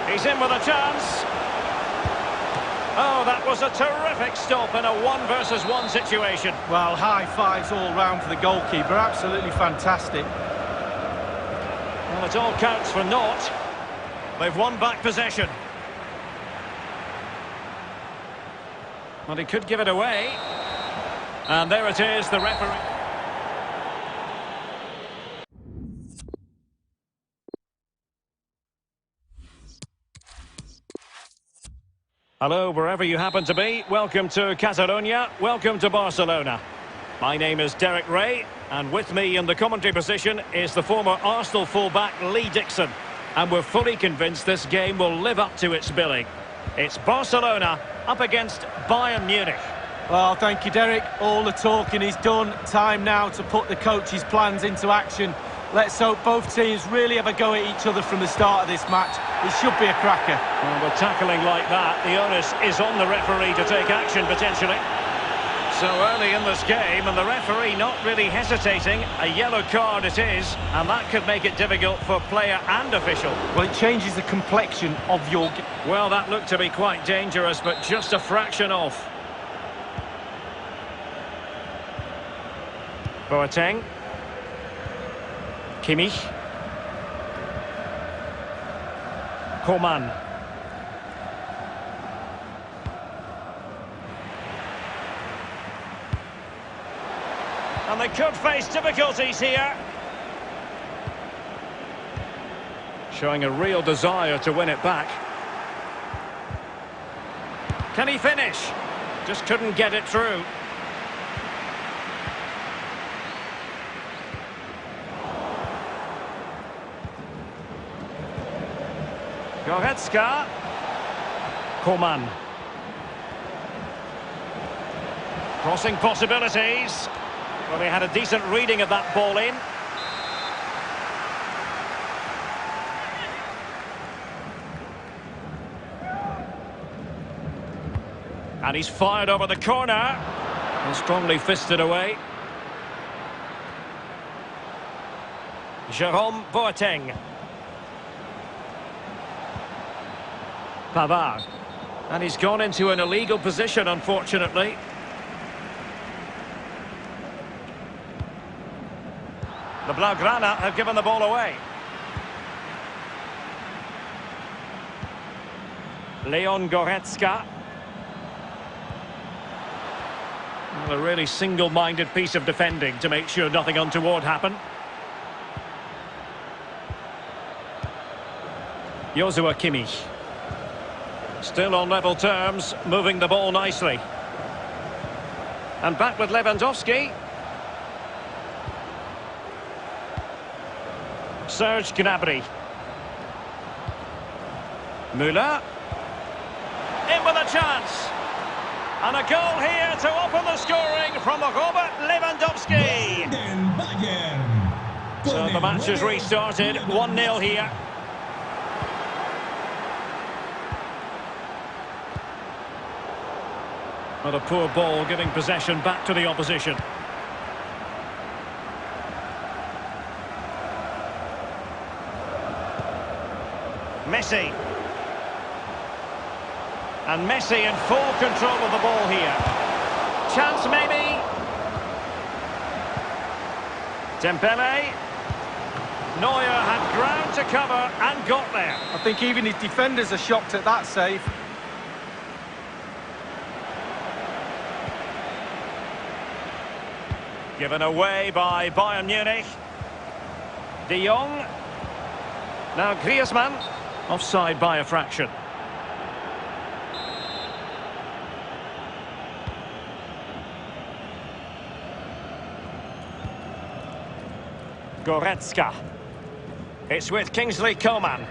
He's in with a chance. Oh, that was a terrific stop in a 1-versus-1 situation. Well, high fives all round for the goalkeeper. Absolutely fantastic. Well, it all counts for naught. They've won back possession. Well, he could give it away. And there it is, the referee. Hello, wherever you happen to be. Welcome to Catalonia. Welcome to Barcelona. My name is Derek Ray, and with me in the commentary position is the former Arsenal fullback Lee Dixon. And we're fully convinced this game will live up to its billing. It's Barcelona up against Bayern Munich. Well, thank you, Derek. All the talking is done. Time now to put the coach's plans into action. Let's hope both teams really have a go at each other from the start of this match. It should be a cracker. Well, with tackling like that, the onus is on the referee to take action, potentially. So early in this game, and the referee not really hesitating. A yellow card it is, and that could make it difficult for player and official. Well, it changes the complexion of your game. Well, that looked to be quite dangerous, but just a fraction off. Boateng. Kimmich. Coman. And they could face difficulties here. Showing a real desire to win it back. Can he finish? Just couldn't get it through. Goretzka. Coman. Crossing possibilities. Well, they had a decent reading of that ball in. And he's fired over the corner. And strongly fisted away. Jerome Boateng. Pavard. And he's gone into an illegal position, unfortunately. The Blaugrana have given the ball away. Leon Goretzka. Well, a really single-minded piece of defending to make sure nothing untoward happened. Joshua Kimmich. Still on level terms, moving the ball nicely. And back with Lewandowski. Serge Gnabry. Müller. In with a chance. And a goal here to open the scoring from Robert Lewandowski. So the match has restarted, 1-0 here. But a poor ball giving possession back to the opposition. Messi. And Messi in full control of the ball here. Chance maybe. Dembele. Neuer had ground to cover and got there. I think even his defenders are shocked at that save. Given away by Bayern Munich. De Jong. Now Griezmann. Offside by a fraction. Goretzka. It's with Kingsley Coman.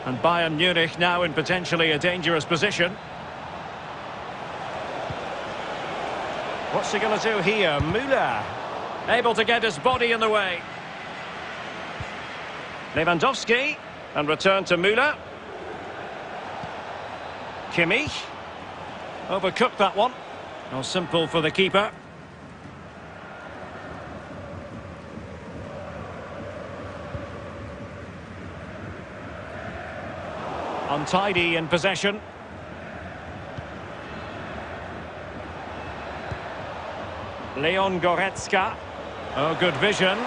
And Bayern Munich now in potentially a dangerous position. What's he going to do here? Müller. Able to get his body in the way. Lewandowski. And return to Müller. Kimmich. Overcooked that one. No simple for the keeper. Untidy in possession. Leon Goretzka. Oh, good vision.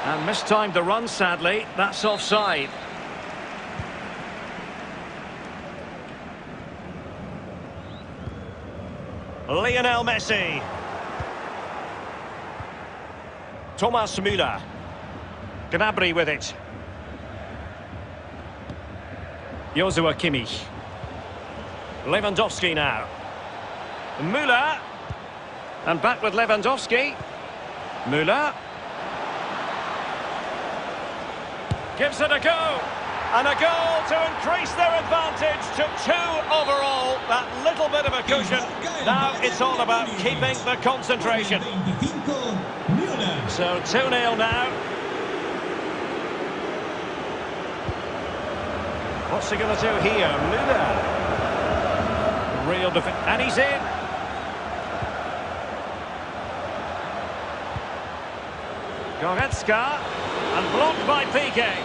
And mistimed the run, sadly. That's offside. Lionel Messi. Thomas Müller. Gnabry with it. Joshua Kimmich. Lewandowski now. Müller. And back with Lewandowski. Müller. Gives it a go. And a goal to increase their advantage to 2 overall. That little bit of a cushion. Now it's all about keeping the concentration. So 2-0 now. What's he going to do here? Müller. Real defense. And he's in. Goretzka. And blocked by Piqué.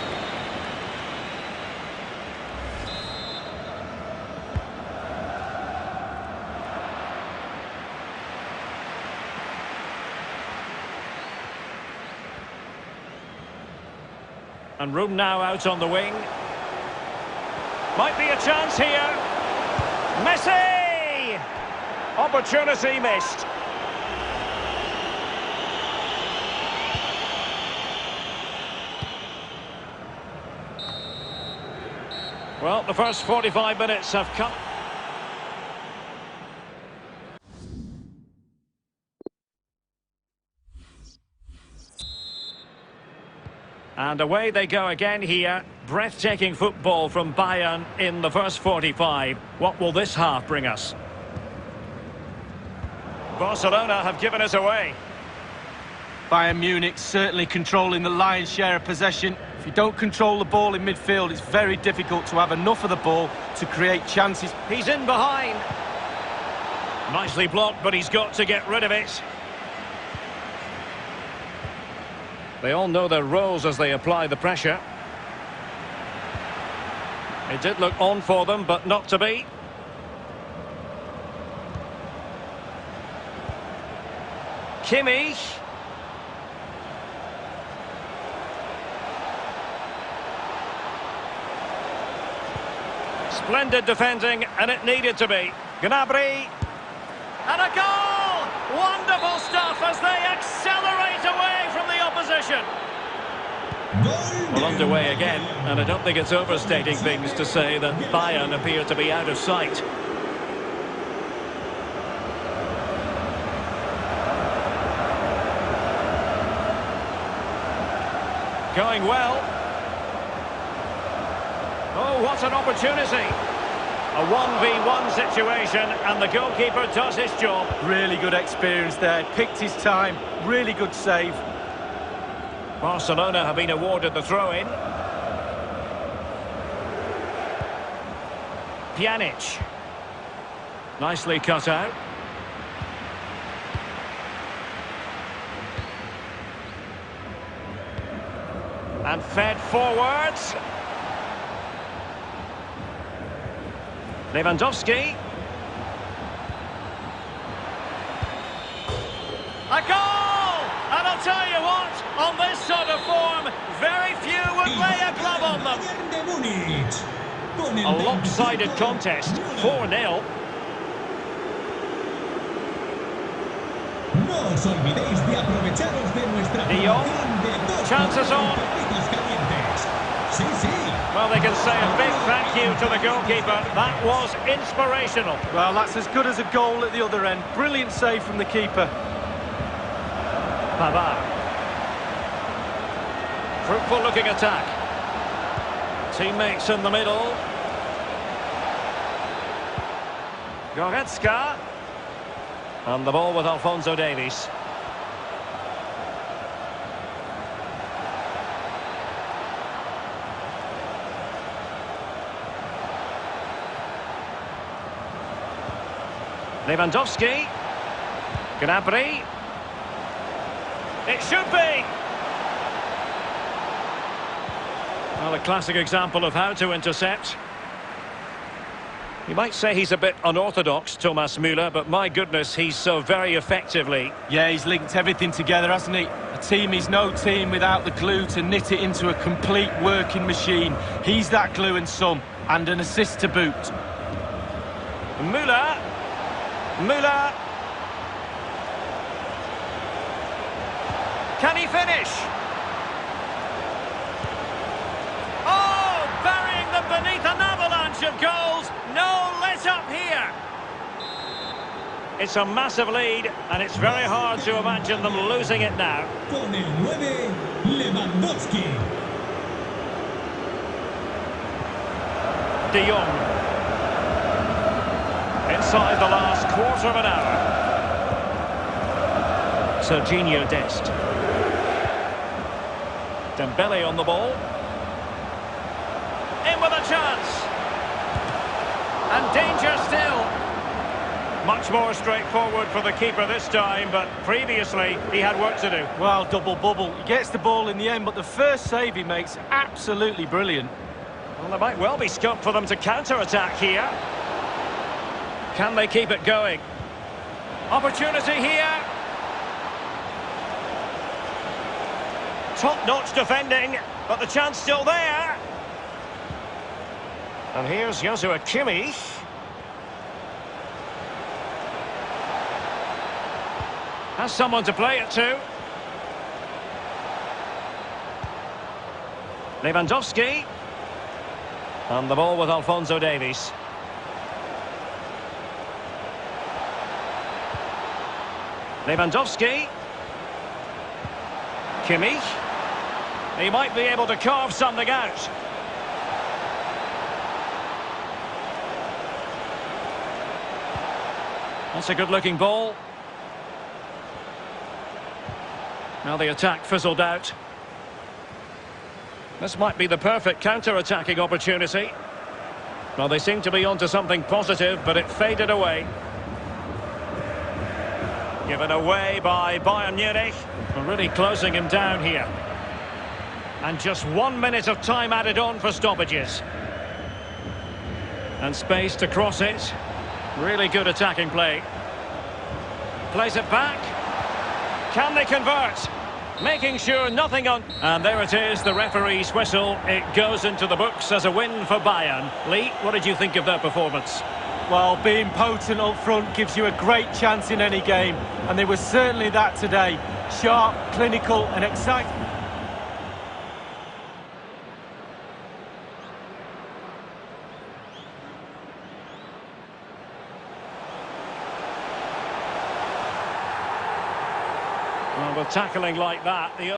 And room now out on the wing. Might be a chance here. Messi! Opportunity missed. Well, the first 45 minutes have come. And away they go again here. Breathtaking football from Bayern in the first 45. What will this half bring us? Barcelona have given us away. Bayern Munich certainly controlling the lion's share of possession. If you don't control the ball in midfield, it's very difficult to have enough of the ball to create chances. He's in behind. Nicely blocked, but he's got to get rid of it. They all know their roles as they apply the pressure. It did look on for them, but not to be. Kimmich. Splendid defending, and it needed to be. Gnabry. And a goal! Wonderful stuff as they accelerate away from the opposition. Well, underway again, and I don't think it's overstating things to say that Bayern appear to be out of sight. Going well. Oh, what an opportunity. A 1v1 situation, and the goalkeeper does his job. Really good experience there. Picked his time. Really good save. Barcelona have been awarded the throw-in. Pjanic. Nicely cut out. And fed forwards. Lewandowski. A goal! And I'll tell you what, on this sort of form, very few would lay a glove on them. A lopsided contest, 4-0. De Jong, chances on. Well, they can say a big thank you to the goalkeeper. That was inspirational. Well, that's as good as a goal at the other end. Brilliant save from the keeper. Pavard. Fruitful looking attack. Teammates in the middle. Goretzka. And the ball with Alphonso Davies. Lewandowski. Gnabry. It should be. Well, a classic example of how to intercept. You might say he's a bit unorthodox, Thomas Müller, but my goodness, he's so very effectively. Yeah, he's linked everything together, hasn't he? A team is no team without the glue to knit it into a complete working machine. He's that glue and some, and an assist to boot. Müller. Müller. Can he finish? Oh, burying them beneath an avalanche of goals. No let up here. It's a massive lead, and it's very hard to imagine them losing it now. Con el 9, Lewandowski. De Jong. Inside the last quarter of an hour. Serginho Dest. Dembele on the ball. In with a chance. And danger still. Much more straightforward for the keeper this time, but previously he had work to do. Well, double bubble. He gets the ball in the end, but the first save he makes, absolutely brilliant. Well, there might well be scope for them to counter-attack here. Can they keep it going? Opportunity here. Top-notch defending, but the chance still there. And here's Joshua Kimmich. Has someone to play it to. Lewandowski. And the ball with Alphonso Davies. Lewandowski. Kimmich. He might be able to carve something out. That's a good-looking ball. Now the attack fizzled out. This might be the perfect counter-attacking opportunity. Well, they seem to be onto something positive, but it faded away. Given away by Bayern Munich. We're really closing him down here. And just 1 minute of time added on for stoppages. And space to cross it. Really good attacking play. Plays it back. Can they convert? making sure nothing on... And there it is, the referee's whistle. It goes into the books as a win for Bayern. Lee, what did you think of their performance? Well, being potent up front gives you a great chance in any game, and they were certainly that today. Sharp, clinical and exciting. Well, with tackling like that, the...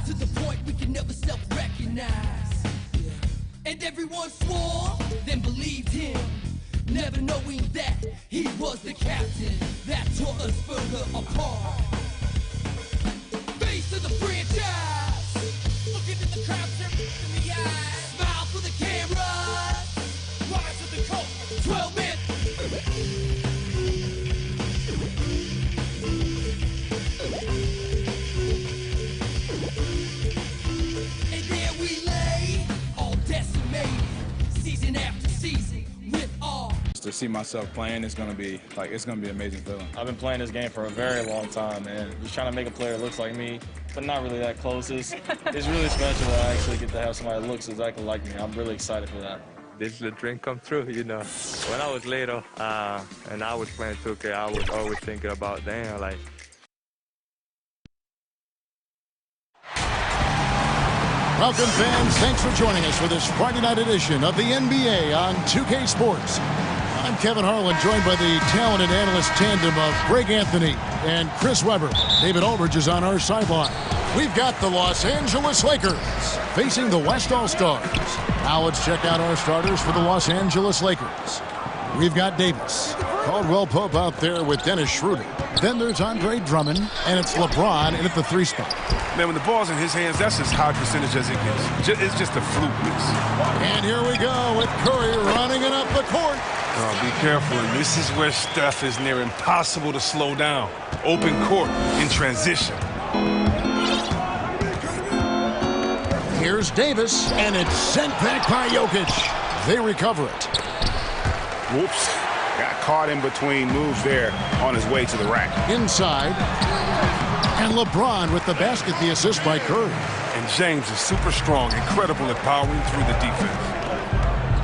To the point we can never self-recognize. And everyone swore, then believed him, never knowing that he was the captain that tore us further apart. Face of the franchise, looking at the crowd, staring in the eyes. Smile for the camera, rise of the coast, 12 men. To see myself playing, it's gonna be an amazing feeling. I've been playing this game for a very long time, and just trying to make a player that looks like me, but not really that close. It's really special that I actually get to have somebody that looks exactly like me. I'm really excited for that. This is a dream come true, you know. When I was little and I was playing 2K, I was always thinking about, damn, like. Welcome, fans. Thanks for joining us for this Friday night edition of the NBA on 2K Sports. I'm Kevin Harlan, joined by the talented analyst tandem of Greg Anthony and Chris Webber. David Aldridge is on our sideline. We've got the Los Angeles Lakers facing the West All-Stars. Now let's check out our starters for the Los Angeles Lakers. We've got Davis, Caldwell Pope out there with Dennis Schroeder. Then there's Andre Drummond, and it's LeBron in at the 3 spot. Man, when the ball's in his hands, that's as high percentage as it gets. It's just a fluke miss. And here we go with Curry running it up the court. Oh, be careful. And this is where Steph is near impossible to slow down. Open court in transition. Here's Davis, and it's sent back by Jokic. They recover it. Whoops. Got caught in between moves there on his way to the rack. Inside. And LeBron with the basket, the assist by Curry. And James is super strong, incredible at powering through the defense.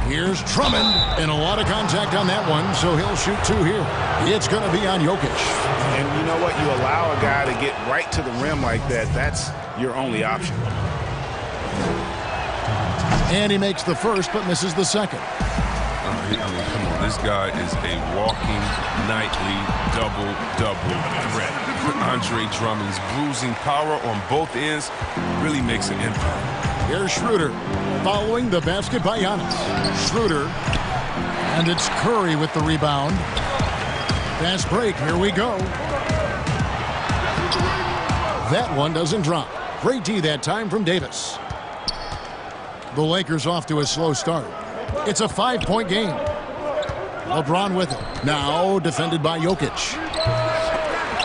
Here's Drummond, and a lot of contact on that one, so he'll shoot 2 here. It's going to be on Jokic. And you know what? You allow a guy to get right to the rim like that, that's your only option. And he makes the first, but misses the second. I mean, come on. This guy is a walking, nightly, double-double threat. Andre Drummond's bruising power on both ends really makes an impact. Here's Schroeder, following the basket by Giannis. Schroeder, and it's Curry with the rebound. Fast break, here we go. That one doesn't drop. Great D that time from Davis. The Lakers off to a slow start. It's a 5-point game. LeBron with it. Now defended by Jokic.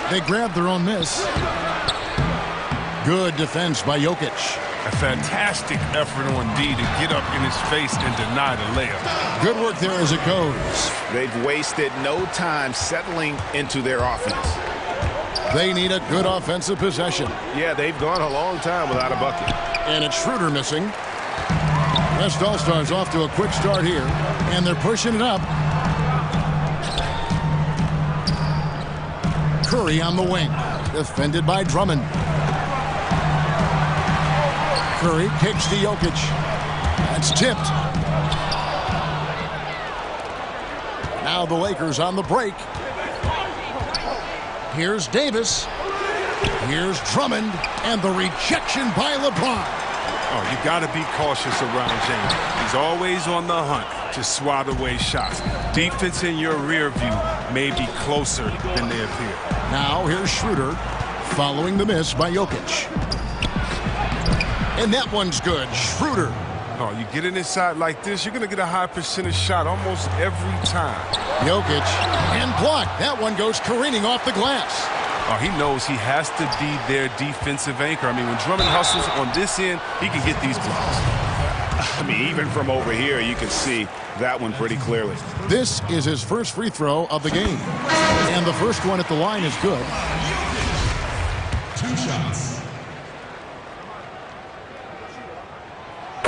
They grab their own miss. Good defense by Jokic. A fantastic effort on D to get up in his face and deny the layup. Good work there as it goes. They've wasted no time settling into their offense. They need a good offensive possession. Yeah, they've gone a long time without a bucket. And it's Schroeder missing. West All-Stars off to a quick start here. And they're pushing it up. Curry on the wing. Defended by Drummond. Curry kicks to Jokic. That's tipped. Now the Lakers on the break. Here's Davis. Here's Drummond. And the rejection by LeBron. Oh, you got to be cautious around James. He's always on the hunt to swat away shots. Defense in your rear view may be closer than they appear. Now here's Schroeder following the miss by Jokic. And that one's good. Schroeder. Oh, you get it inside like this, you're going to get a high percentage shot almost every time. Jokic and blocked. That one goes careening off the glass. Oh, he knows he has to be their defensive anchor. I mean, when Drummond hustles on this end, he can get these blocks. I mean, even from over here, you can see that one pretty clearly. This is his first free throw of the game. And the first one at the line is good. 2 shots.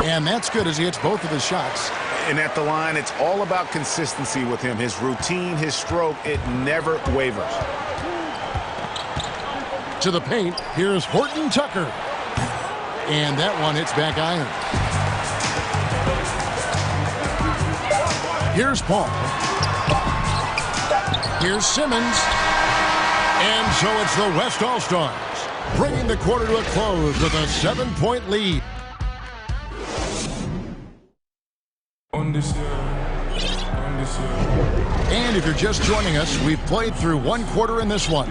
And that's good as he hits both of his shots. And at the line, it's all about consistency with him. His routine, his stroke, it never wavers. To the paint, here's Horton Tucker. And that one hits back iron. Here's Paul. Here's Simmons. And so it's the West All-Stars, bringing the quarter to a close with a 7-point lead. And if you're just joining us, we've played through one quarter in this one.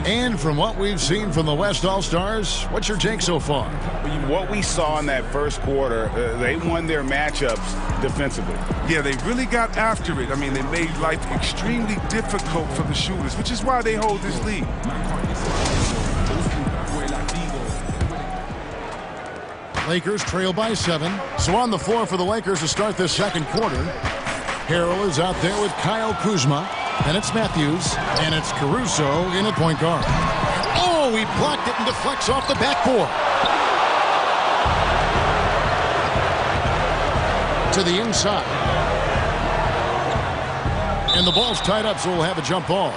And from what we've seen from the West All-Stars, what's your take so far? What we saw in that first quarter, they won their matchups defensively. Yeah, they really got after it. I mean, they made life extremely difficult for the shooters, which is why they hold this lead. Lakers trail by 7. So on the floor for the Lakers to start this second quarter. Harrell is out there with Kyle Kuzma. And it's Matthews. And it's Caruso in at point guard. Oh, he blocked it and deflects off the backboard. To the inside. And the ball's tied up, so we'll have a jump ball.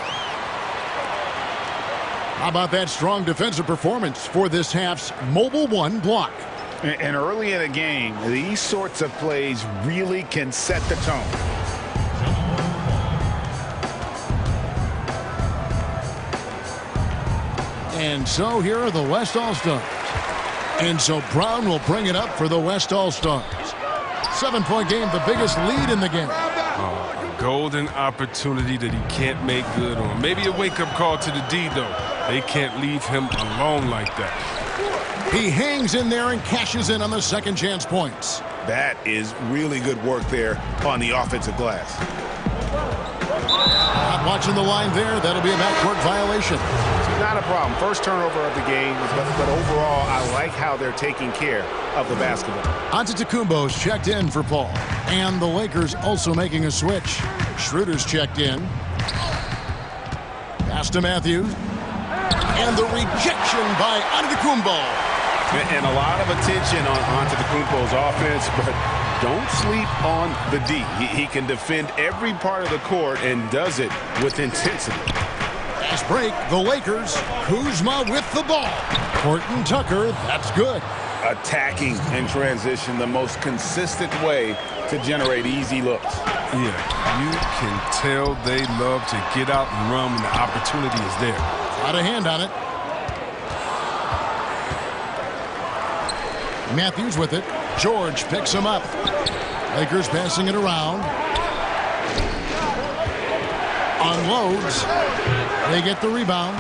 How about that strong defensive performance for this half's Mobile One block? And early in the game, these sorts of plays really can set the tone. And so here are the West All-Stars. And so Brown will bring it up for the West All-Stars. 7-point game, the biggest lead in the game. A golden opportunity that he can't make good on. Maybe a wake-up call to the D, though. They can't leave him alone like that. He hangs in there and cashes in on the second chance points. That is really good work there on the offensive glass. Not watching the line there. That'll be a backcourt violation. Not a problem. First turnover of the game, but overall, I like how they're taking care of the basketball. Antetokounmpo's checked in for Paul. And the Lakers also making a switch. Schroeder's checked in. Pass to Matthews. And the rejection by Antetokounmpo. And a lot of attention on Antetokounmpo's offense, but don't sleep on the D. He can defend every part of the court and does it with intensity. Fast break, the Lakers. Kuzma with the ball. Horton Tucker, that's good. Attacking in transition, the most consistent way to generate easy looks. Yeah, you can tell they love to get out and run when the opportunity is there. Got a hand on it. Matthews with it. George picks him up. Lakers passing it around. Unloads. They get the rebound.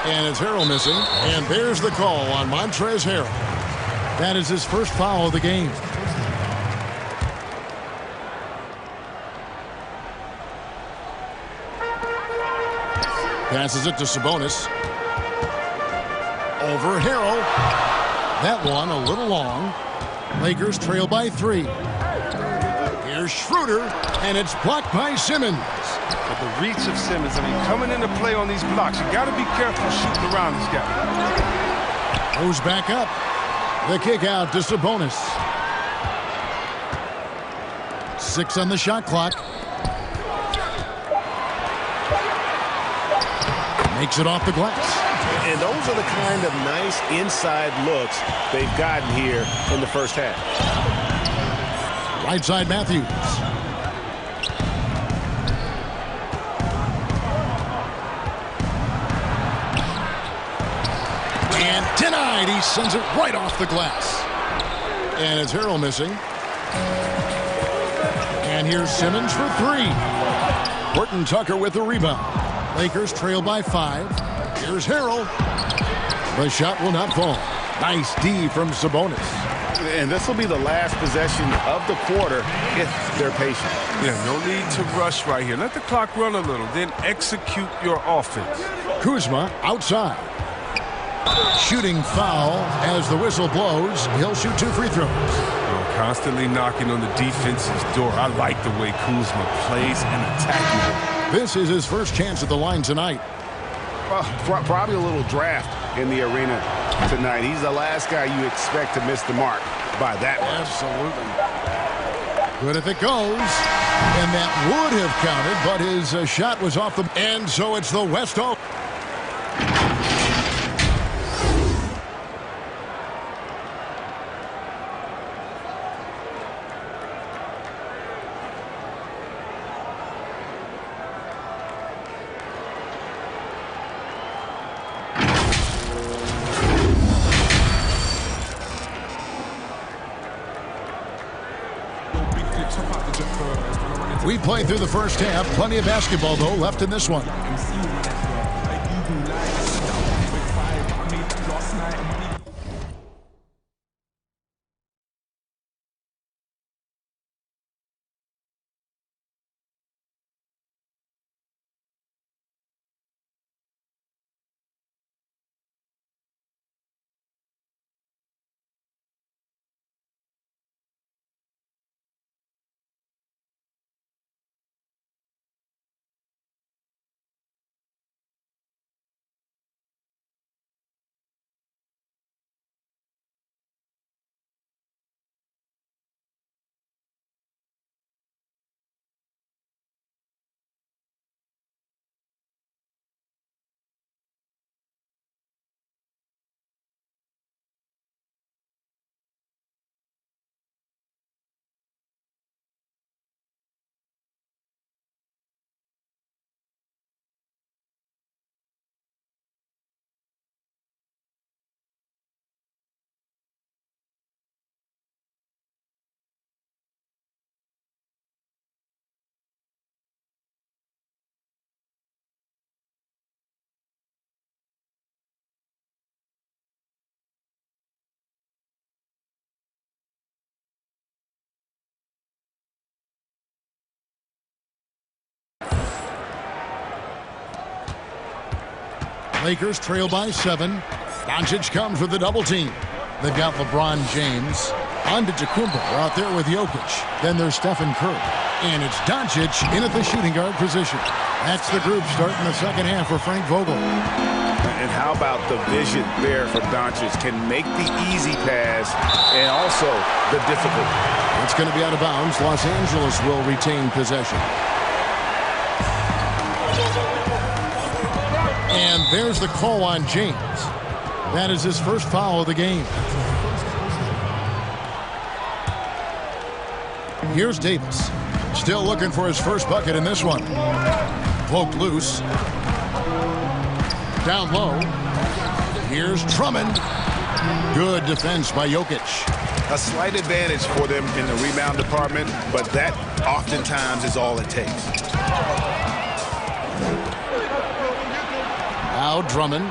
And it's Harrell missing. And there's the call on Montrezl Harrell. That is his first foul of the game. Passes it to Sabonis. Over Harrell. That one a little long. Lakers trail by 3. Here's Schroeder, and it's blocked by Simmons. But the reach of Simmons, I mean, coming into play on these blocks, you got to be careful shooting around this guy. Goes back up. The kick out to Sabonis. 6 on the shot clock. Makes it off the glass. And those are the kind of nice inside looks they've gotten here in the first half. Right side Matthews. And denied. He sends it right off the glass. And it's Harrell missing. And here's Simmons for 3. Horton Tucker with the rebound. Lakers trail by 5. Here's Harrell. The shot will not fall. Nice D from Sabonis. And this will be the last possession of the quarter if they're patient. Yeah, no need to rush right here. Let the clock run a little, then execute your offense. Kuzma outside. Shooting foul as the whistle blows. He'll shoot 2 free throws. Constantly knocking on the defense's door. I like the way Kuzma plays and attacking. This is his first chance at the line tonight. Probably a little draft in the arena tonight. He's the last guy you expect to miss the mark by that much. Absolutely. Good if it goes. And that would have counted, but his shot was off the... And so it's the West Oak. We played through the first half. Plenty of basketball, though, left in this one. Lakers trail by 7. Doncic comes with the double team. They've got LeBron James. Antetokounmpo out there with Jokic. Then there's Stephen Curry. And it's Doncic in at the shooting guard position. That's the group starting the second half for Frank Vogel. And how about the vision there for Doncic? Can make the easy pass and also the difficult. It's going to be out of bounds. Los Angeles will retain possession. And there's the call on James. That is his first foul of the game. Here's Davis. Still looking for his first bucket in this one. Poked loose. Down low. Here's Drummond. Good defense by Jokic. A slight advantage for them in the rebound department, but that oftentimes is all it takes. Now Drummond.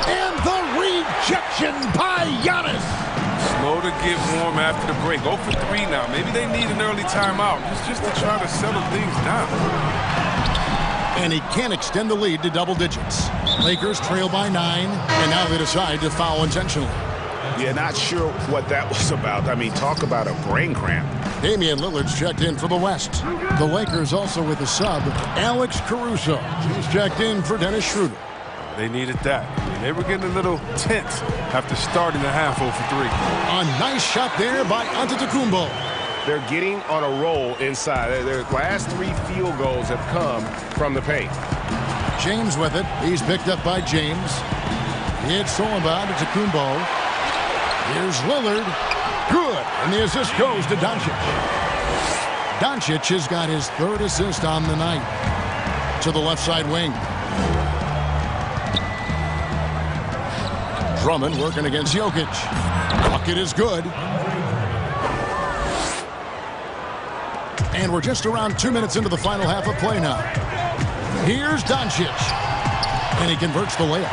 And the rejection by Giannis. Slow to get warm after the break. 0 for 3 now. Maybe they need an early timeout just to try to settle things down. And he can extend the lead to double digits. Lakers trail by 9, and now they decide to foul intentionally. Yeah, not sure what that was about. I mean, talk about a brain cramp. Damian Lillard's checked in for the West. The Lakers also with a sub, Alex Caruso. He's checked in for Dennis Schroeder. They needed that. They were getting a little tense after starting the half 0 for 3. A nice shot there by Antetokounmpo. They're getting on a roll inside. Their last 3 field goals have come from the paint. James with it. He's picked up by James. It's stolen by Antetokounmpo. Here's Lillard. Good. And the assist goes to Doncic. Doncic has got his 3rd assist on the night. To the left side wing. Drummond working against Jokic. Bucket is good. And we're just around 2 minutes into the final half of play now. Here's Doncic. And he converts the layup.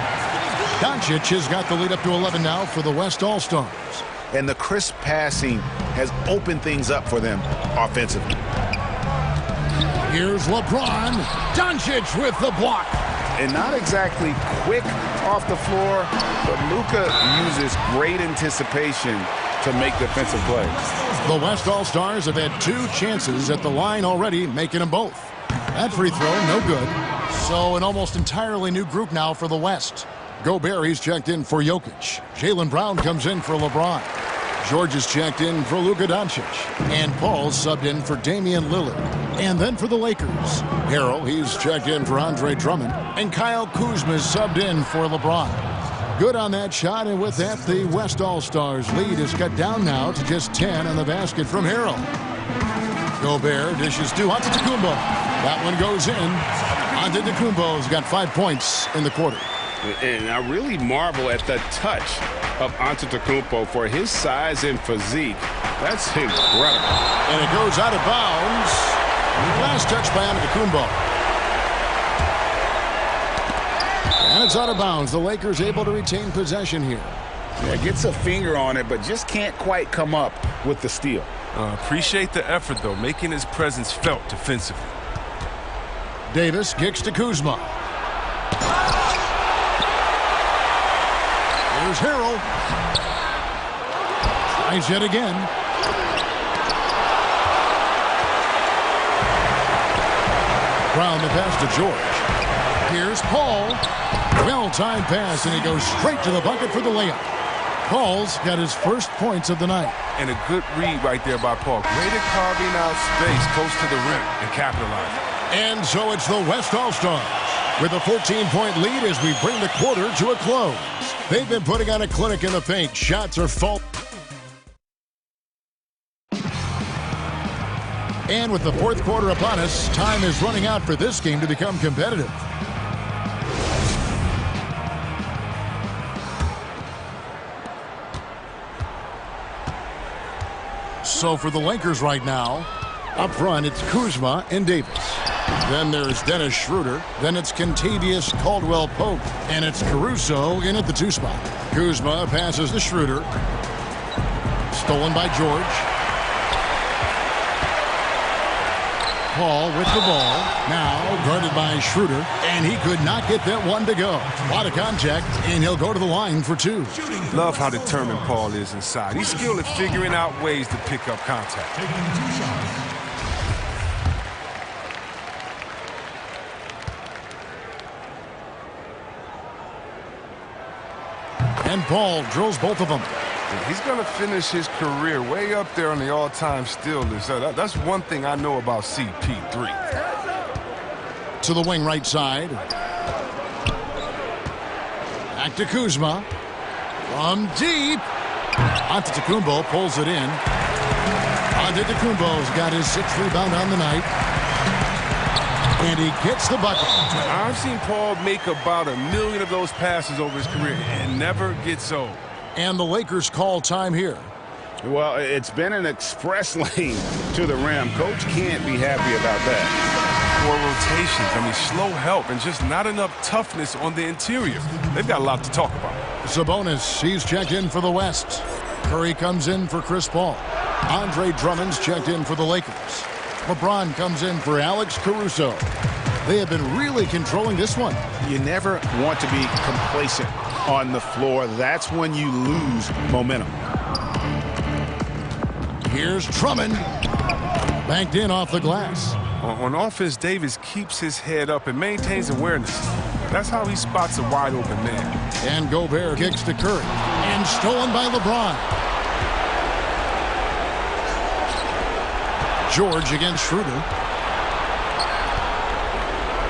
Doncic has got the lead up to 11 now for the West All-Stars. And the crisp passing has opened things up for them offensively. Here's LeBron. Doncic with the block. And not exactly quick off the floor, but Luka uses great anticipation to make defensive plays. The West All-Stars have had 2 chances at the line already, making them both. That free throw, no good. So an almost entirely new group now for the West. Gobert, he's checked in for Jokic. Jaylen Brown comes in for LeBron. George is checked in for Luka Doncic. And Paul's subbed in for Damian Lillard. And then for the Lakers, Harrell, he's checked in for Andre Drummond. And Kyle Kuzma's subbed in for LeBron. Good on that shot, and with that, the West All-Stars lead is cut down now to just 10 on the basket from Harrell. Gobert dishes to Antetokounmpo. That one goes in. Antetokounmpo's got 5 points in the quarter. And I really marvel at the touch of Antetokounmpo for his size and physique. That's incredible. And it goes out of bounds. Last touch by Antetokounmpo. And it's out of bounds. The Lakers able to retain possession here. Yeah, gets a finger on it, but just can't quite come up with the steal. Appreciate the effort, though, making his presence felt defensively. Davis kicks to Kuzma. Here's Harrell. Tries yet again. Brown the pass to George. Here's Paul. Well-timed pass, and he goes straight to the bucket for the layup. Paul's got his first points of the night. And a good read right there by Paul. Great at carving out space close to the rim and capitalizing. And so it's the West All-Stars with a 14-point lead as we bring the quarter to a close. They've been putting on a clinic in the paint. Shots are falling. And with the 4th quarter upon us, time is running out for this game to become competitive. So for the Lakers right now, up front it's Kuzma and Davis. Then there's Dennis Schroeder. Then it's Kentavious Caldwell-Pope. And it's Caruso in at the 2 spot. Kuzma passes to Schroeder. Stolen by George. Paul with the ball. Now guarded by Schroeder. And he could not get that one to go. A lot of contact, and he'll go to the line for 2. Love how determined Paul is inside. He's skilled at figuring out ways to pick up contact. And Paul drills both of them. He's going to finish his career way up there on the all-time steal list. That's one thing I know about CP3. To the wing right side. Back to Kuzma. From deep. Antetokounmpo pulls it in. Antetokounmpo's got his 6th rebound on the night. And he gets the bucket. I've seen Paul make about 1 million of those passes over his career and never gets old. And the Lakers call time here. Well, it's been an express lane to the rim. Coach can't be happy about that. 4 rotations. I mean, slow help and just not enough toughness on the interior. They've got a lot to talk about. Sabonis, he's checked in for the West. Curry comes in for Chris Paul. Andre Drummond's checked in for the Lakers. LeBron comes in for Alex Caruso. They have been really controlling this one. You never want to be complacent on the floor. That's when you lose momentum. Here's Drummond. Banked in off the glass. On offense, Davis keeps his head up and maintains awareness. That's how he spots a wide open man. And Gobert kicks to Curry. And stolen by LeBron. George against Schroeder.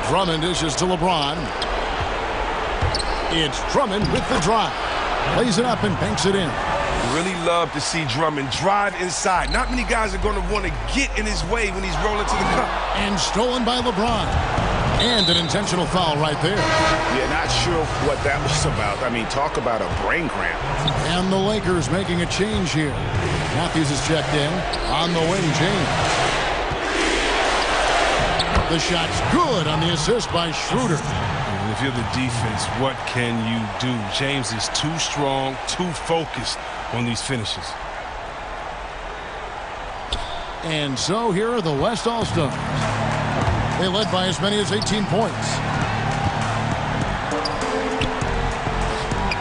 Drummond dishes to LeBron. It's Drummond with the drive. Lays it up and banks it in. Really love to see Drummond drive inside. Not many guys are going to want to get in his way when he's rolling to the cup. And stolen by LeBron. And an intentional foul right there. Yeah, not sure what that was about. I mean, talk about a brain cramp. And the Lakers making a change here. Matthews is checked in. On the wing, James. The shot's good on the assist by Schroeder. And if you're the defense, what can you do? James is too strong, too focused on these finishes. And so here are the West All-Stars. They led by as many as 18 points.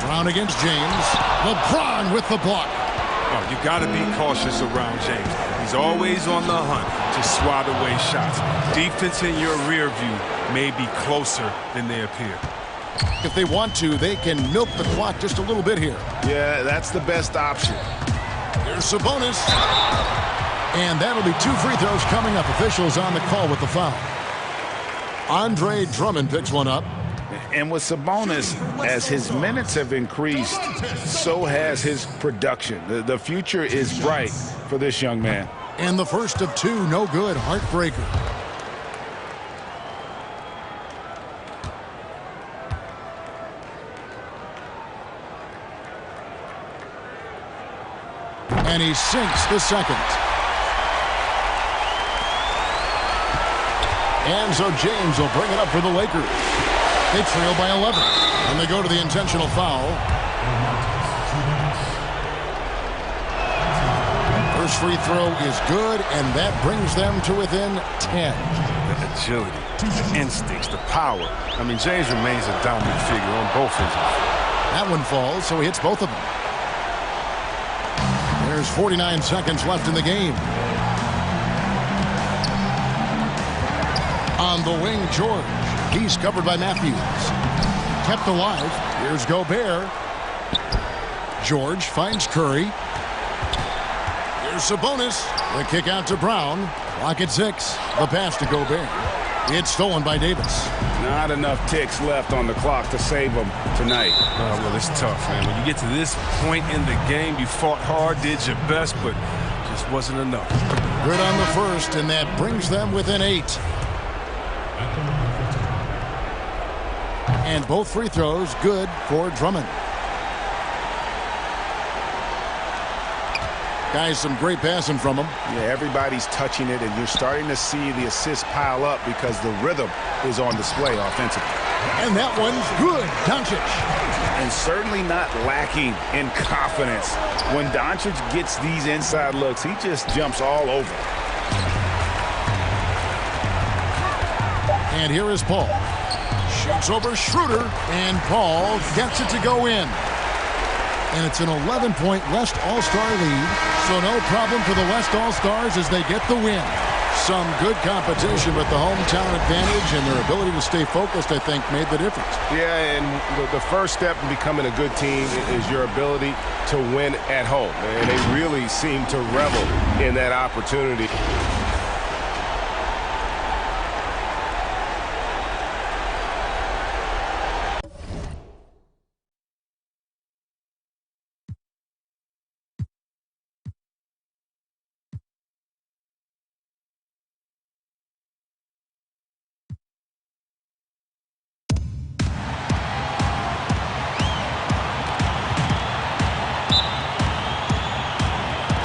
Brown against James. LeBron with the block. Oh, you got to be cautious around James. He's always on the hunt to swat away shots. Defense in your rear view may be closer than they appear. If they want to, they can milk the clock just a little bit here. Yeah, that's the best option. Here's Sabonis. And that'll be 2 free throws coming up. Officials on the call with the foul. Andre Drummond picks one up. And with Sabonis, as his minutes have increased, so has his production. The future is bright for this young man. And the first of 2, no good. Heartbreaker. And he sinks the second. And so James will bring it up for the Lakers. They trail by 11. And they go to the intentional foul. First free throw is good, and that brings them to within 10. The agility, the instincts, the power. I mean, James remains a dominant figure on both ends. That one falls, so he hits both of them. There's 49 seconds left in the game. On the wing, George. He's covered by Matthews. Kept alive. Here's Gobert. George finds Curry. Here's Sabonis. The kick out to Brown. Clock at 6. The pass to Gobert. It's stolen by Davis. Not enough ticks left on the clock to save them tonight. Well, it's tough, man. When you get to this point in the game, you fought hard, did your best, but just wasn't enough. Good on the first, and that brings them within 8. And both free throws good for Drummond. Guys, some great passing from him. Yeah, everybody's touching it, and you're starting to see the assists pile up because the rhythm is on display offensively. And that one's good. Doncic. And certainly not lacking in confidence. When Doncic gets these inside looks, he just jumps all over. And here is Paul. Shoots over Schroeder, and Paul gets it to go in. And it's an 11-point West All-Star lead, so no problem for the West All-Stars as they get the win. Some good competition, but the hometown advantage and their ability to stay focused, I think, made the difference. Yeah, and the first step in becoming a good team is your ability to win at home. And they really seem to revel in that opportunity.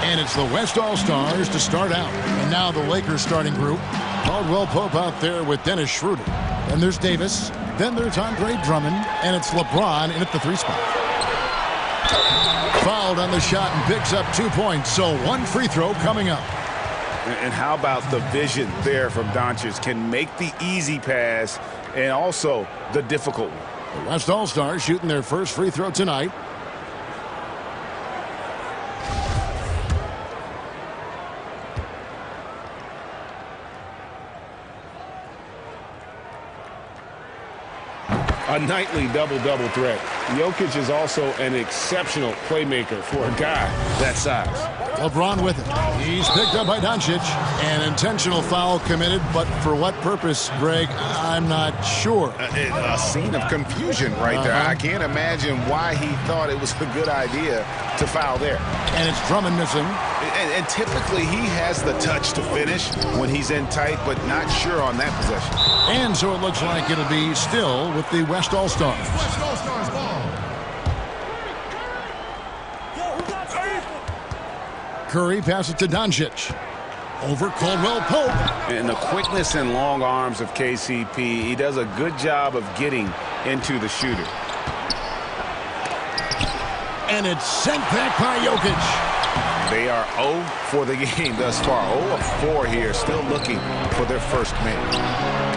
And it's the West All-Stars to start out. And now the Lakers starting group. Caldwell Pope out there with Dennis Schroeder. Then there's Davis. Then there's Andre Drummond. And it's LeBron in at the 3 spot. Fouled on the shot and picks up 2 points. So 1 free throw coming up. And how about the vision there from Doncic? Can make the easy pass and also the difficult one. The West All-Stars shooting their first free throw tonight. A nightly double-double threat. Jokic is also an exceptional playmaker for a guy that size. LeBron with it. He's picked up by Doncic. An intentional foul committed, but for what purpose, Greg? I'm not sure. A scene of confusion right there. I can't imagine why he thought it was a good idea to foul there. And it's Drummond missing. And typically he has the touch to finish when he's in tight, but not sure on that possession. And so it looks like it'll be still with the West All-Stars. West All-Stars ball. Curry passes to Doncic. Over Caldwell Pope. And the quickness and long arms of KCP, he does a good job of getting into the shooter. And it's sent back by Jokic. They are 0 for the game thus far. 0 of 4 here, still looking for their first man.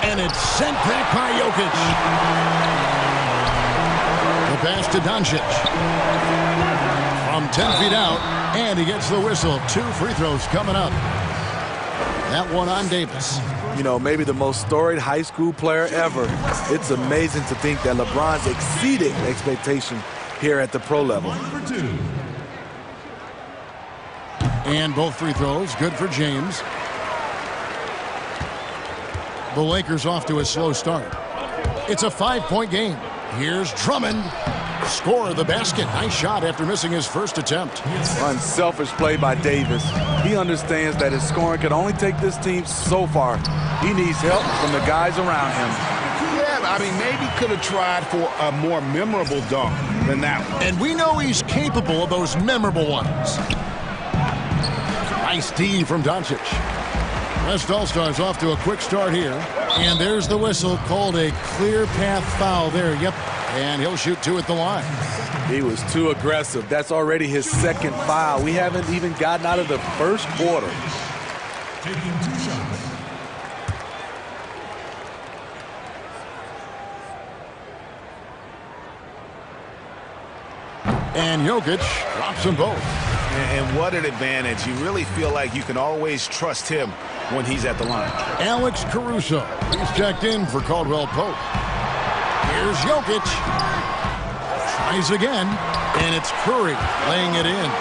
And it's sent back by Jokic. The pass to Doncic. From 10 feet out, and he gets the whistle. 2 free throws coming up. That one on Davis. You know, maybe the most storied high school player ever. It's amazing to think that LeBron's exceeding expectation here at the pro level. And both free throws, good for James. The Lakers off to a slow start. It's a 5-point game. Here's Drummond. Score the basket. Nice shot after missing his first attempt. Unselfish play by Davis. He understands that his scoring can only take this team so far. He needs help from the guys around him. Yeah, I mean, maybe could have tried for a more memorable dunk than that one. And we know he's capable of those memorable ones. Nice D from Doncic. West All-Stars off to a quick start here. And there's the whistle, called a clear path foul there. Yep. And he'll shoot 2 at the line. He was too aggressive. That's already his second foul. We haven't even gotten out of the first quarter. Taking 2 shots. And Jokic drops them both. And what an advantage. You really feel like you can always trust him when he's at the line. Alex Caruso. He's checked in for Caldwell Pope. Here's Jokic. Tries again. And it's Curry laying it in.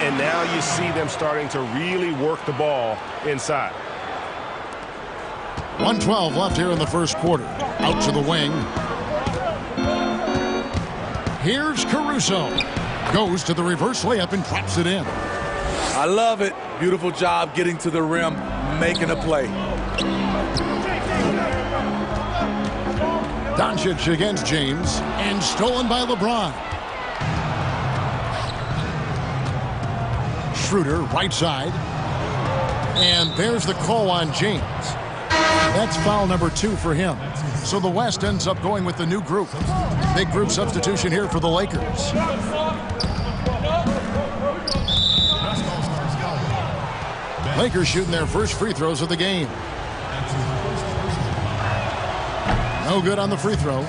And now you see them starting to really work the ball inside. 1:12 left here in the first quarter. Out to the wing. Here's Caruso. Goes to the reverse layup and drops it in. I love it. Beautiful job getting to the rim, making a play. Doncic against James, and stolen by LeBron. Schroeder, right side. And there's the call on James. That's foul number 2 for him. So the West ends up going with the new group. Big group substitution here for the Lakers. Lakers shooting their first free throws of the game. No good on the free throw.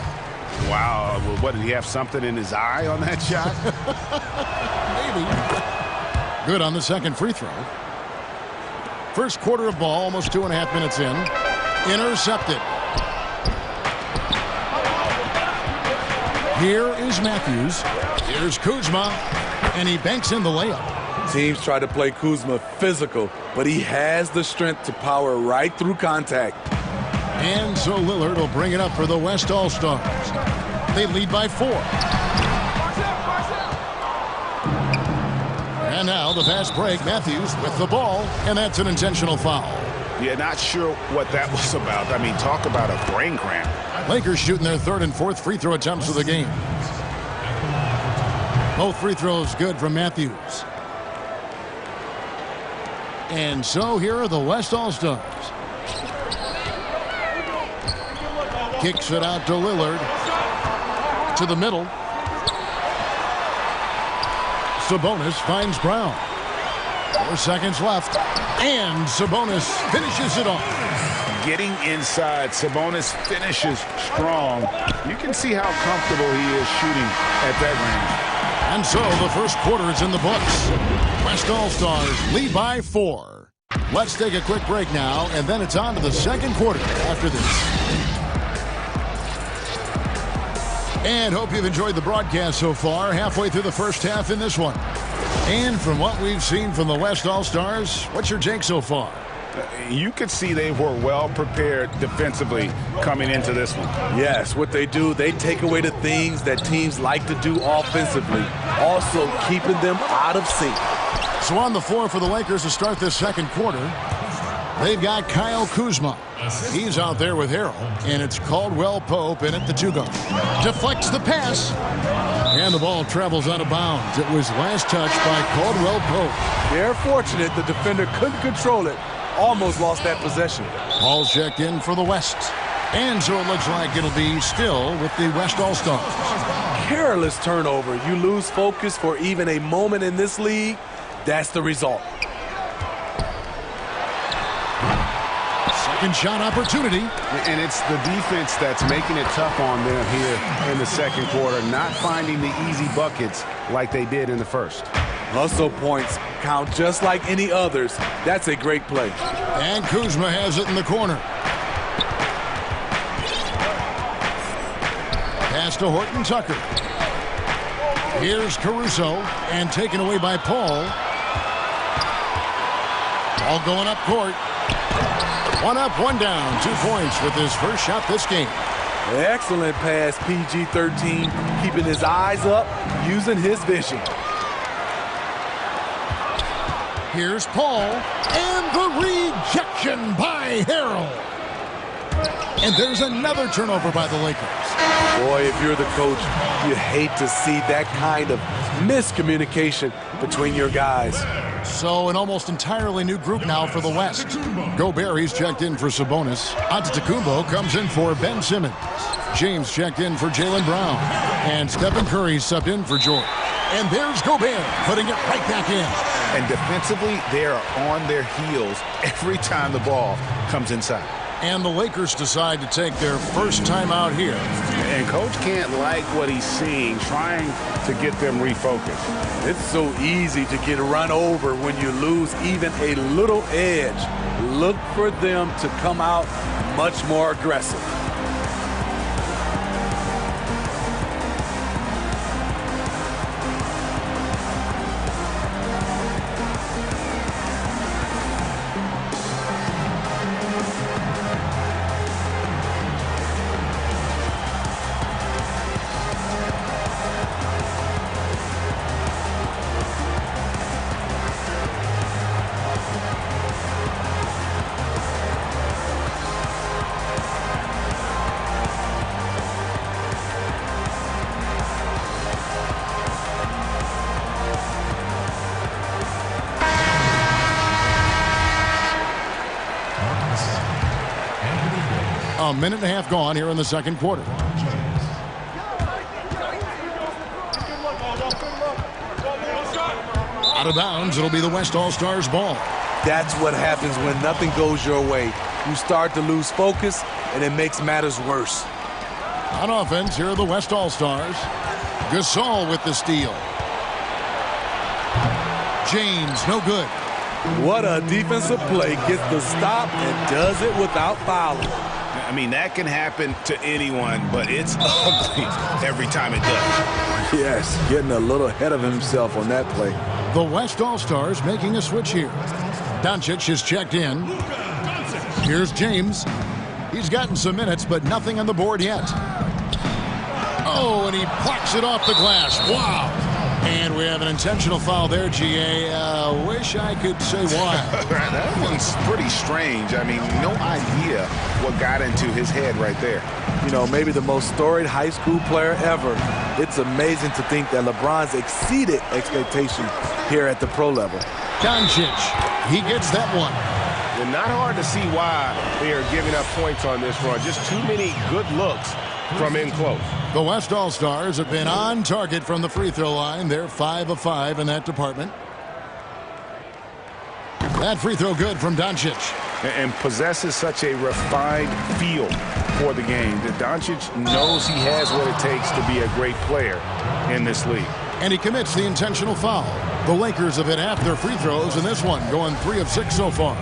Wow, what, did he have something in his eye on that shot? Maybe. Good on the second free throw. First quarter of ball, almost 2.5 minutes in. Intercepted. Here is Matthews. Here's Kuzma. And he banks in the layup. Teams try to play Kuzma physical, but he has the strength to power right through contact. And so Lillard will bring it up for the West All-Stars. They lead by 4. And now the fast break. Matthews with the ball, and that's an intentional foul. Yeah, not sure what that was about. I mean, talk about a brain cramp. Lakers shooting their 3rd and 4th free throw attempts of the game. Both free throws good from Matthews. And so here are the West All-Stars. Kicks it out to Lillard. To the middle. Sabonis finds Brown. 4 seconds left. And Sabonis finishes it off. Getting inside, Sabonis finishes strong. You can see how comfortable he is shooting at that range. And so the first quarter is in the books. West All-Stars lead by 4. Let's take a quick break now, and then it's on to the second quarter after this. And hope you've enjoyed the broadcast so far, halfway through the first half in this one. And from what we've seen from the West All-Stars, what's your take so far? You could see they were well prepared defensively coming into this one. Yes, what they do, they take away the things that teams like to do offensively, also keeping them out of sync. So on the floor for the Lakers to start this second quarter, they've got Kyle Kuzma. He's out there with Harrell, and it's Caldwell Pope in at the 2-guard. Deflects the pass, and the ball travels out of bounds. It was last touched by Caldwell Pope. They're fortunate the defender couldn't control it. Almost lost that possession. Ball's checked in for the West. And so it looks like it'll be still with the West All-Stars. Careless turnover. You lose focus for even a moment in this league. That's the result. Second shot opportunity. And it's the defense that's making it tough on them here in the second quarter, not finding the easy buckets like they did in the first. Hustle points count just like any others. That's a great play. And Kuzma has it in the corner. Pass to Horton Tucker. Here's Caruso, and taken away by Paul. All going up court. One up, one down. 2 points with his first shot this game. Excellent pass, PG-13, keeping his eyes up, using his vision. Here's Paul, and the rejection by Harrell. And there's another turnover by the Lakers. Boy, if you're the coach, you hate to see that kind of miscommunication between your guys. So an almost entirely new group now for the West. Gobert, he's checked in for Sabonis. Antetokounmpo comes in for Ben Simmons. James checked in for Jaylen Brown. And Stephen Curry subbed in for George. And there's Gobert putting it right back in. And defensively, they are on their heels every time the ball comes inside. And the Lakers decide to take their first time out here. And Coach can't like what he's seeing, trying to get them refocused. It's so easy to get run over when you lose even a little edge. Look for them to come out much more aggressive. A minute and a half gone here in the second quarter. Out of bounds, it'll be the West All-Stars ball. That's what happens when nothing goes your way. You start to lose focus, and it makes matters worse. On offense, here are the West All-Stars. Gasol with the steal. James, no good. What a defensive play. Gets the stop and does it without fouling. I mean, that can happen to anyone, but it's ugly every time it does. Yes, getting a little ahead of himself on that play. The West All-Stars making a switch here. Doncic is checked in. Here's James. He's gotten some minutes, but nothing on the board yet. Oh, and he plucks it off the glass. Wow. And we have an intentional foul there, GA. Wish I could say why. That one's pretty strange. I mean, no idea what got into his head right there. You know, maybe the most storied high school player ever. It's amazing to think that LeBron's exceeded expectations here at the pro level. Doncic, he gets that one. And not hard to see why they are giving up points on this run. Just too many good looks from in close. The West All-Stars have been on target from the free throw line. They're 5 of 5 in that department. That free throw good from Doncic. And possesses such a refined feel for the game that Doncic knows he has what it takes to be a great player in this league. And he commits the intentional foul. The Lakers have hit half their free throws in this one, going 3 of 6 so far.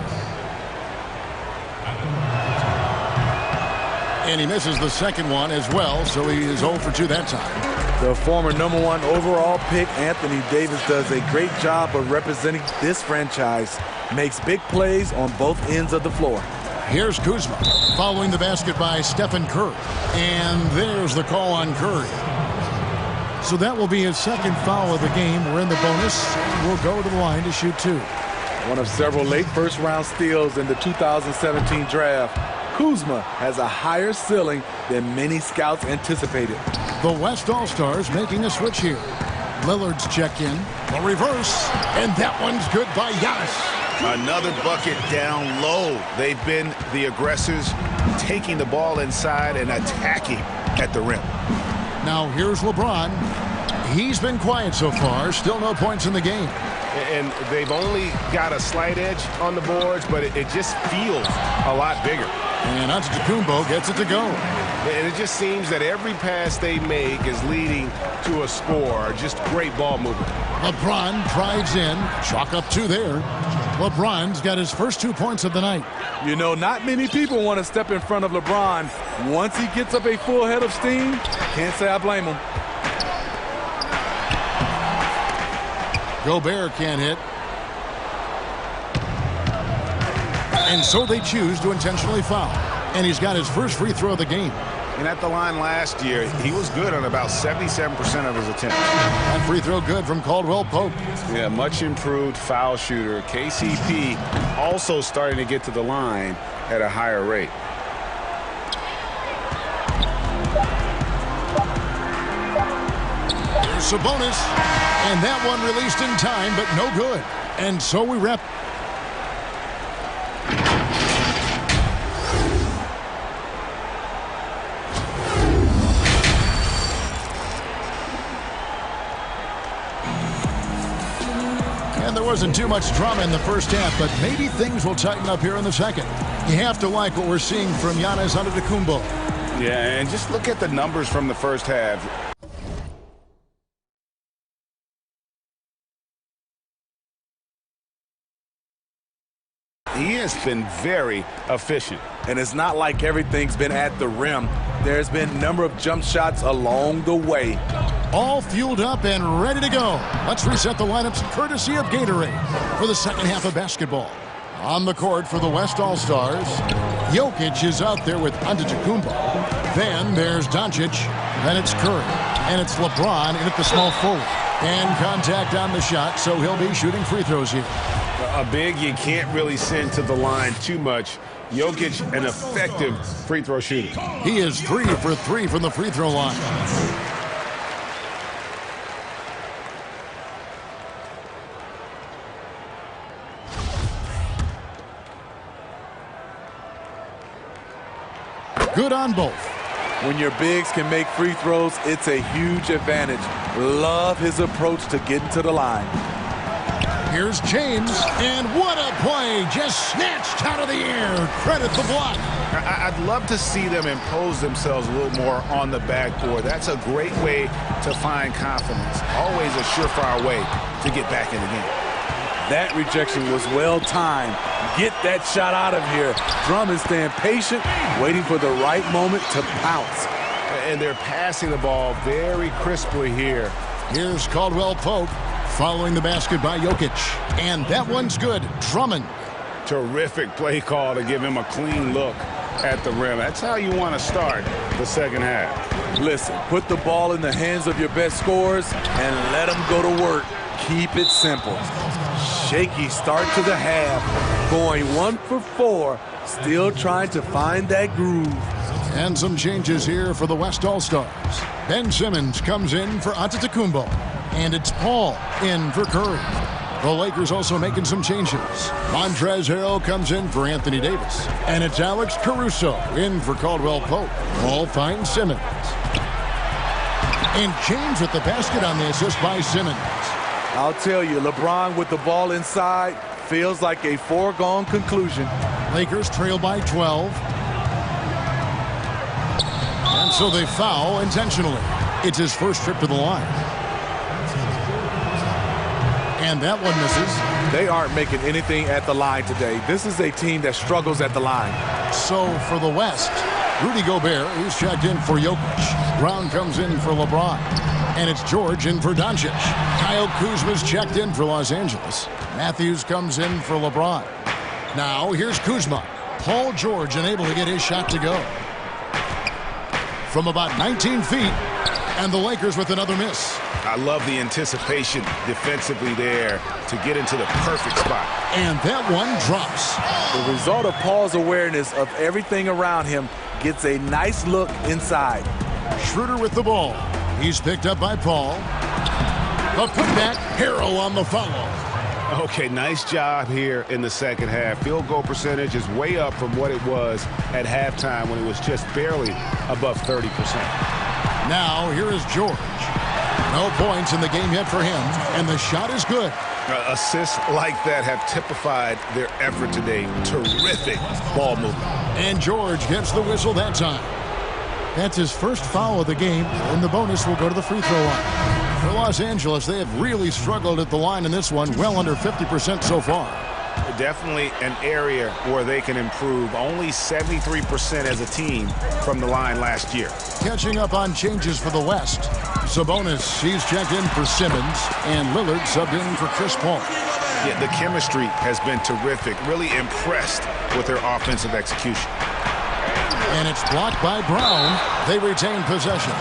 And he misses the second one as well, so he is 0 for 2 that time. The former #1 overall pick, Anthony Davis, does a great job of representing this franchise. Makes big plays on both ends of the floor. Here's Kuzma following the basket by Stephen Curry. And there's the call on Curry. So that will be his second foul of the game. We're in the bonus. We'll go to the line to shoot 2. One of several late first-round steals in the 2017 draft, Kuzma has a higher ceiling than many scouts anticipated. The West All-Stars making a switch here. Lillard's check in. The reverse. And that one's good by Giannis. Another bucket down low. They've been the aggressors, taking the ball inside and attacking at the rim. Now here's LeBron. He's been quiet so far. Still no points in the game. And they've only got a slight edge on the boards, but it just feels a lot bigger. And Antetokounmpo gets it to go. And it just seems that every pass they make is leading to a score. Just great ball movement. LeBron drives in. Chalk up 2 there. LeBron's got his first 2 points of the night. You know, not many people want to step in front of LeBron. Once he gets up a full head of steam, can't say I blame him. Gobert can't hit. And so they choose to intentionally foul. And he's got his first free throw of the game. And at the line last year, he was good on about 77% of his attempts. That free throw good from Caldwell Pope. Yeah, much improved foul shooter. KCP also starting to get to the line at a higher rate. Here's Sabonis. And that one released in time, but no good. And so we wrap. And there wasn't too much drama in the first half, but maybe things will tighten up here in the second. You have to like what we're seeing from Giannis Antetokounmpo. Yeah, and just look at the numbers from the first half. He has been very efficient. And it's not like everything's been at the rim. There's been a number of jump shots along the way. All fueled up and ready to go. Let's reset the lineups courtesy of Gatorade for the second half of basketball. On the court for the West All-Stars, Jokic is out there with Antetokounmpo. Then there's Doncic. Then it's Curry. And it's LeBron in at the small forward. And contact on the shot, so he'll be shooting free throws here. A big you can't really send to the line too much. Jokic, an effective free throw shooter. He is 3 for 3 from the free throw line. Good on both. When your bigs can make free throws, it's a huge advantage. Love his approach to getting to the line. Here's James, and what a play! Just snatched out of the air. Credit the block. I'd love to see them impose themselves a little more on the backboard. That's a great way to find confidence. Always a surefire way to get back in the game. That rejection was well timed. Get that shot out of here. Drummond staying patient, waiting for the right moment to pounce. And they're passing the ball very crisply here. Here's Caldwell Pope following the basket by Jokic. And that one's good. Drummond. Terrific play call to give him a clean look at the rim. That's how you want to start the second half. Listen, put the ball in the hands of your best scorers and let them go to work. Keep it simple. Shaky start to the half. Going 1 for 4. Still trying to find that groove. And some changes here for the West All-Stars. Ben Simmons comes in for Antetokounmpo. And it's Paul in for Curry. The Lakers also making some changes. Montrezl Harrell comes in for Anthony Davis. And it's Alex Caruso in for Caldwell Pope. Paul finds Simmons. And James with the basket on the assist by Simmons. I'll tell you, LeBron with the ball inside feels like a foregone conclusion. Lakers trail by 12. And so they foul intentionally. It's his first trip to the line. And that one misses. They aren't making anything at the line today. This is a team that struggles at the line. So for the West, Rudy Gobert, he's checked in for Jokic. Brown comes in for LeBron. And it's George in for Doncic. Kyle Kuzma's checked in for Los Angeles. Matthews comes in for LeBron. Now here's Kuzma. Paul George unable to get his shot to go. From about 19 feet, and the Lakers with another miss. I love the anticipation defensively there to get into the perfect spot. And that one drops. The result of Paul's awareness of everything around him gets a nice look inside. Schroeder with the ball. He's picked up by Paul. A putback, Harrell on the follow. Okay, nice job here in the second half. Field goal percentage is way up from what it was at halftime when it was just barely above 30%. Now, here is George. No points in the game yet for him, and the shot is good. Assists like that have typified their effort today. Terrific ball movement. And George gets the whistle that time. That's his first foul of the game, and the bonus will go to the free throw line. For Los Angeles, they have really struggled at the line in this one, well under 50% so far. Definitely an area where they can improve. Only 73% as a team from the line last year. Catching up on changes for the West. Sabonis, he's checked in for Simmons, and Lillard subbed in for Chris Paul. Yeah, the chemistry has been terrific. Really impressed with their offensive execution. And it's blocked by Brown. They retain possession.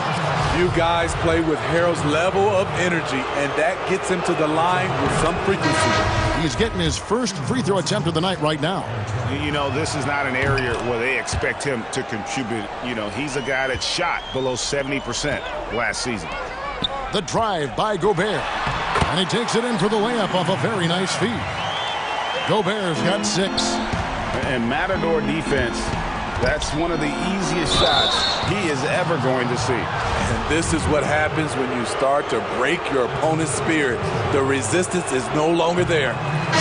You guys play with Harrell's level of energy, and that gets him to the line with some frequency. He's getting his first free throw attempt of the night right now. You know, this is not an area where they expect him to contribute. You know, he's a guy that shot below 70% last season. The drive by Gobert. And he takes it in for the layup off a very nice feed. Gobert's got 6. And Matador defense, that's one of the easiest shots he is ever going to see. And this is what happens when you start to break your opponent's spirit. The resistance is no longer there.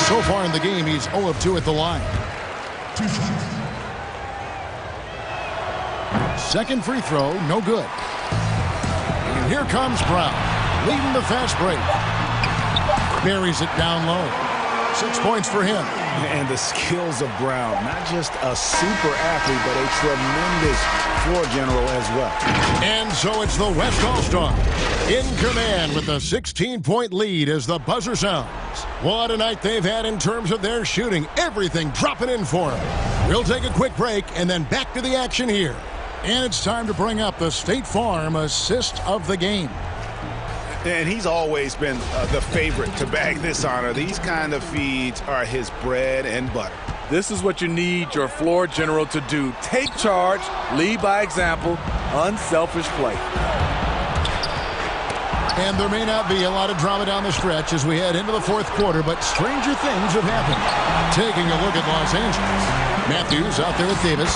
So far in the game, he's 0 of 2 at the line. Second free throw, no good. And here comes Brown, leading the fast break. Buries it down low. 6 points for him. And the skills of Brown, not just a super athlete, but a tremendous floor general as well. And so it's the West All-Star in command with a 16-point lead as the buzzer sounds. What a night they've had in terms of their shooting. Everything dropping in for them. We'll take a quick break and then back to the action here. And it's time to bring up the State Farm assist of the game. And he's always been the favorite to bag this honor. These kind of feeds are his bread and butter. This is what you need your floor general to do. Take charge, lead by example, unselfish play. And there may not be a lot of drama down the stretch as we head into the fourth quarter, but stranger things have happened. Taking a look at Los Angeles. Matthews out there with Davis.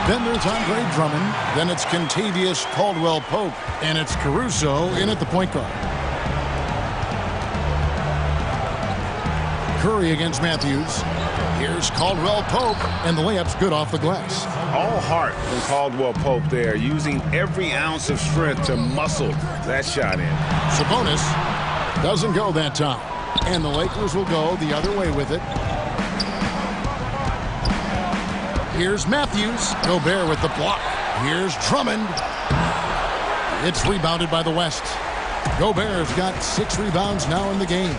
Then there's Andre Drummond. Then it's Kentavious Caldwell-Pope. And it's Caruso in at the point guard. Curry against Matthews. Here's Caldwell-Pope, and the layup's good off the glass. All heart from Caldwell-Pope there, using every ounce of strength to muscle that shot in. Sabonis doesn't go that time, and the Lakers will go the other way with it. Here's Matthews. Gobert with the block. Here's Drummond. It's rebounded by the West. Gobert's got 6 rebounds now in the game.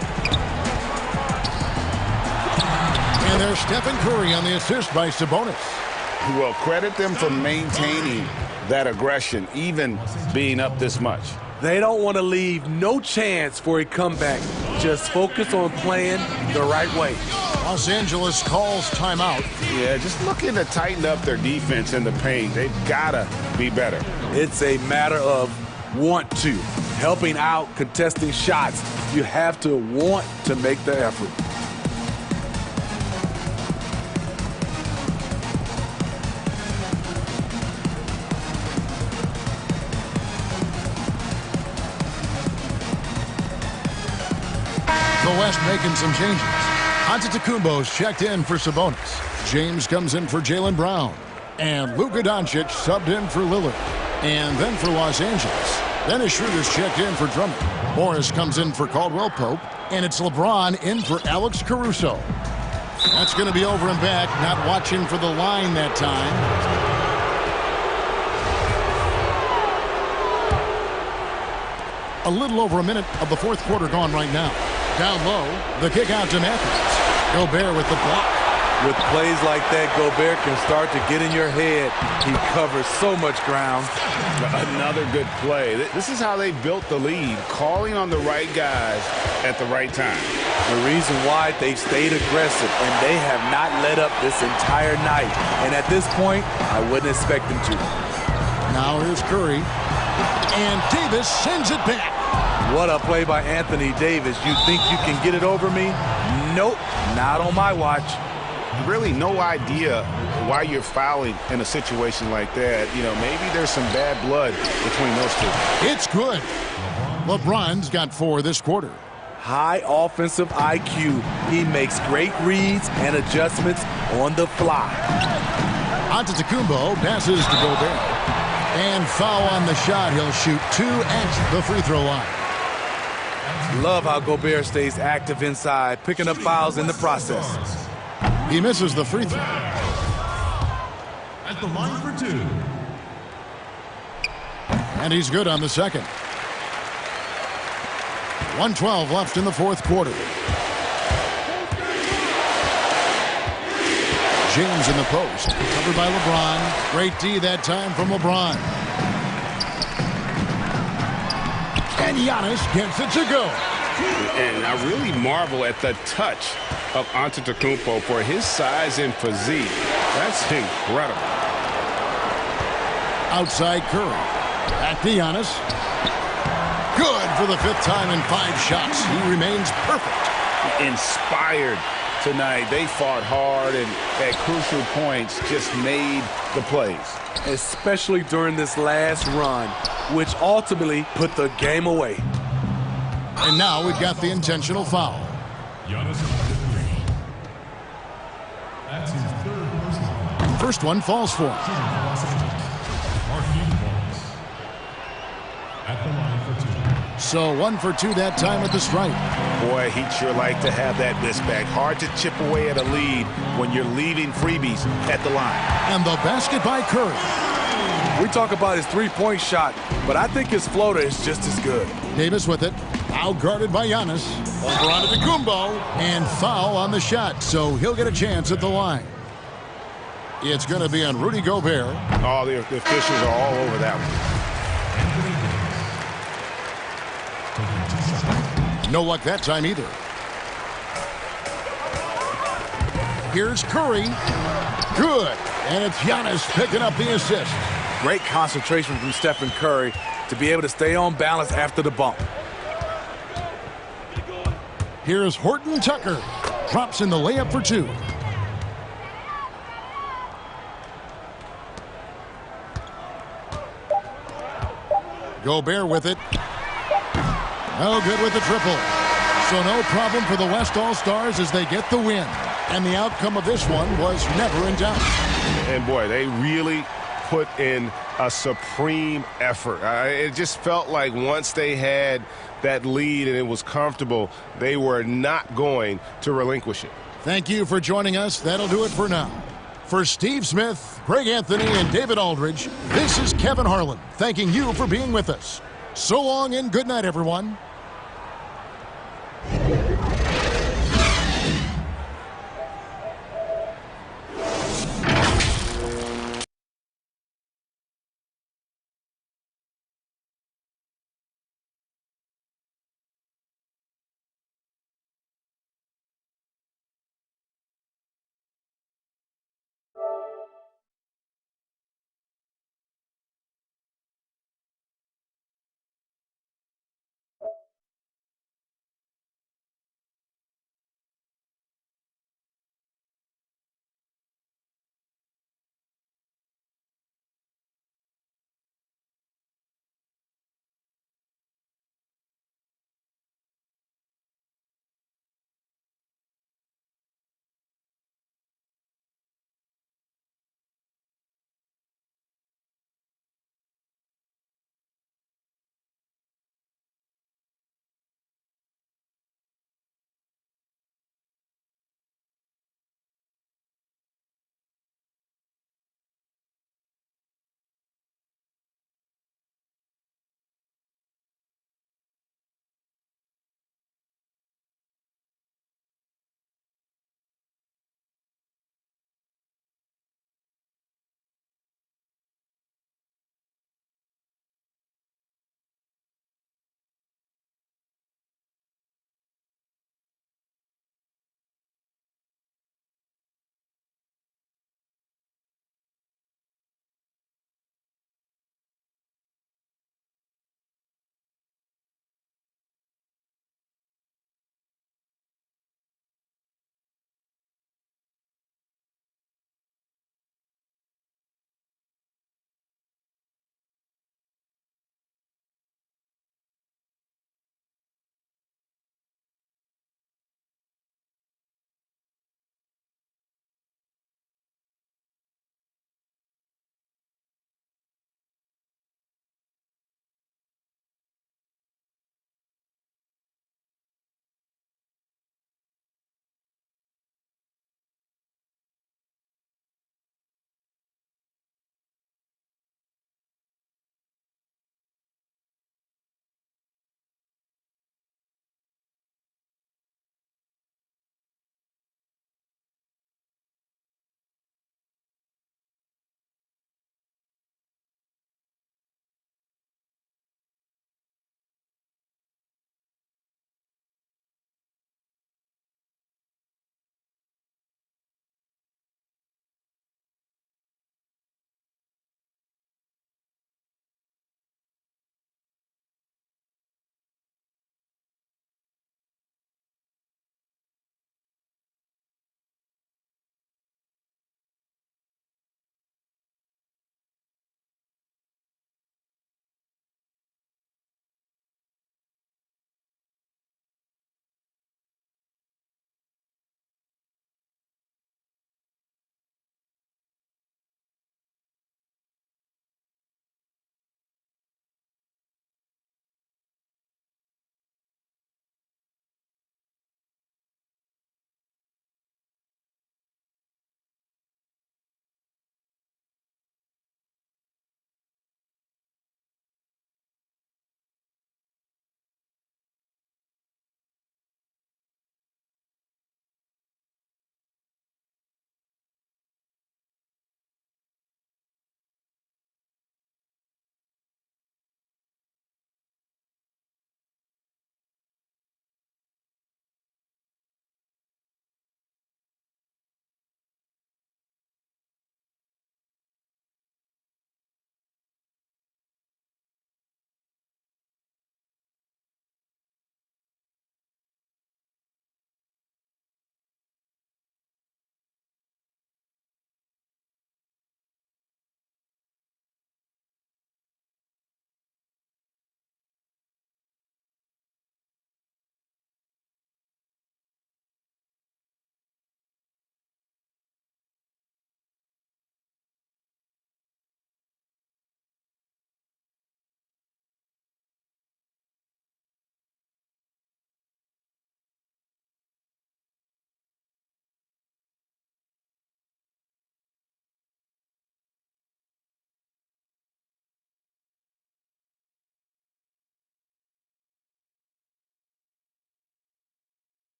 And there's Stephen Curry on the assist by Sabonis. Well, credit them for maintaining that aggression, even being up this much. They don't want to leave no chance for a comeback. Just focus on playing the right way. Los Angeles calls timeout. Yeah, just looking to tighten up their defense in the paint. They've got to be better. It's a matter of want to. Helping out, contesting shots. You have to want to make the effort. The West making some changes. Antetokounmpo's checked in for Sabonis. James comes in for Jaylen Brown. And Luka Doncic subbed in for Lillard. And then for Los Angeles. Dennis Schroeder's checked in for Drummond. Morris comes in for Caldwell-Pope. And it's LeBron in for Alex Caruso. That's going to be over and back. Not watching for the line that time. A little over a minute of the fourth quarter gone right now. Down low, the kick out to Matthews. Gobert with the block. With plays like that, Gobert can start to get in your head. He covers so much ground. Another good play. This is how they built the lead, calling on the right guys at the right time. The reason why they stayed aggressive, and they have not let up this entire night. And at this point, I wouldn't expect them to. Now here's Curry. And Davis sends it back. What a play by Anthony Davis. You think you can get it over me? Nope, not on my watch. Really no idea why you're fouling in a situation like that. You know, maybe there's some bad blood between those two. It's good. LeBron's got 4 this quarter. High offensive IQ. He makes great reads and adjustments on the fly. Antetokounmpo passes to Gobert. And foul on the shot. He'll shoot 2 at the free throw line. Love how Gobert stays active inside, picking up fouls in the process. He misses the free throw. At the line for 2. And he's good on the second. 1:12 left in the fourth quarter. James in the post. Covered by LeBron. Great D that time from LeBron. And Giannis gets it to go. And I really marvel at the touch of Antetokounmpo for his size and physique. That's incredible. Outside Curry. Back to Giannis. Good for the 5th time in 5 shots. He remains perfect. Inspired tonight. They fought hard and at crucial points just made the plays. Especially during this last run, which ultimately put the game away. And now we've got the intentional foul. Giannis number 3. That's his 3rd personal. First one falls for him. At the line for 2. So 1 for 2 that time at the stripe. Boy, he'd sure like to have that miss back. Hard to chip away at a lead when you're leaving freebies at the line. And the basket by Curry. We talk about his three-point shot, but I think his floater is just as good. Davis with it. Out guarded by Giannis. Over onto Antetokounmpo. And foul on the shot, so he'll get a chance at the line. It's going to be on Rudy Gobert. Oh, the officials are all over that one. No luck that time either. Here's Curry. Good. And it's Giannis picking up the assist. Great concentration from Stephen Curry to be able to stay on balance after the bump. Here's Horton Tucker. Drops in the layup for 2. Gobert with it. No good with the triple. So no problem for the West All-Stars as they get the win. And the outcome of this one was never in doubt. And boy, they really put in a supreme effort. It just felt like once they had that lead and it was comfortable, they were not going to relinquish it. Thank you for joining us. That'll do it for now. For Steve Smith, Greg Anthony, and David Aldridge, this is Kevin Harlan thanking you for being with us. So long and good night, everyone.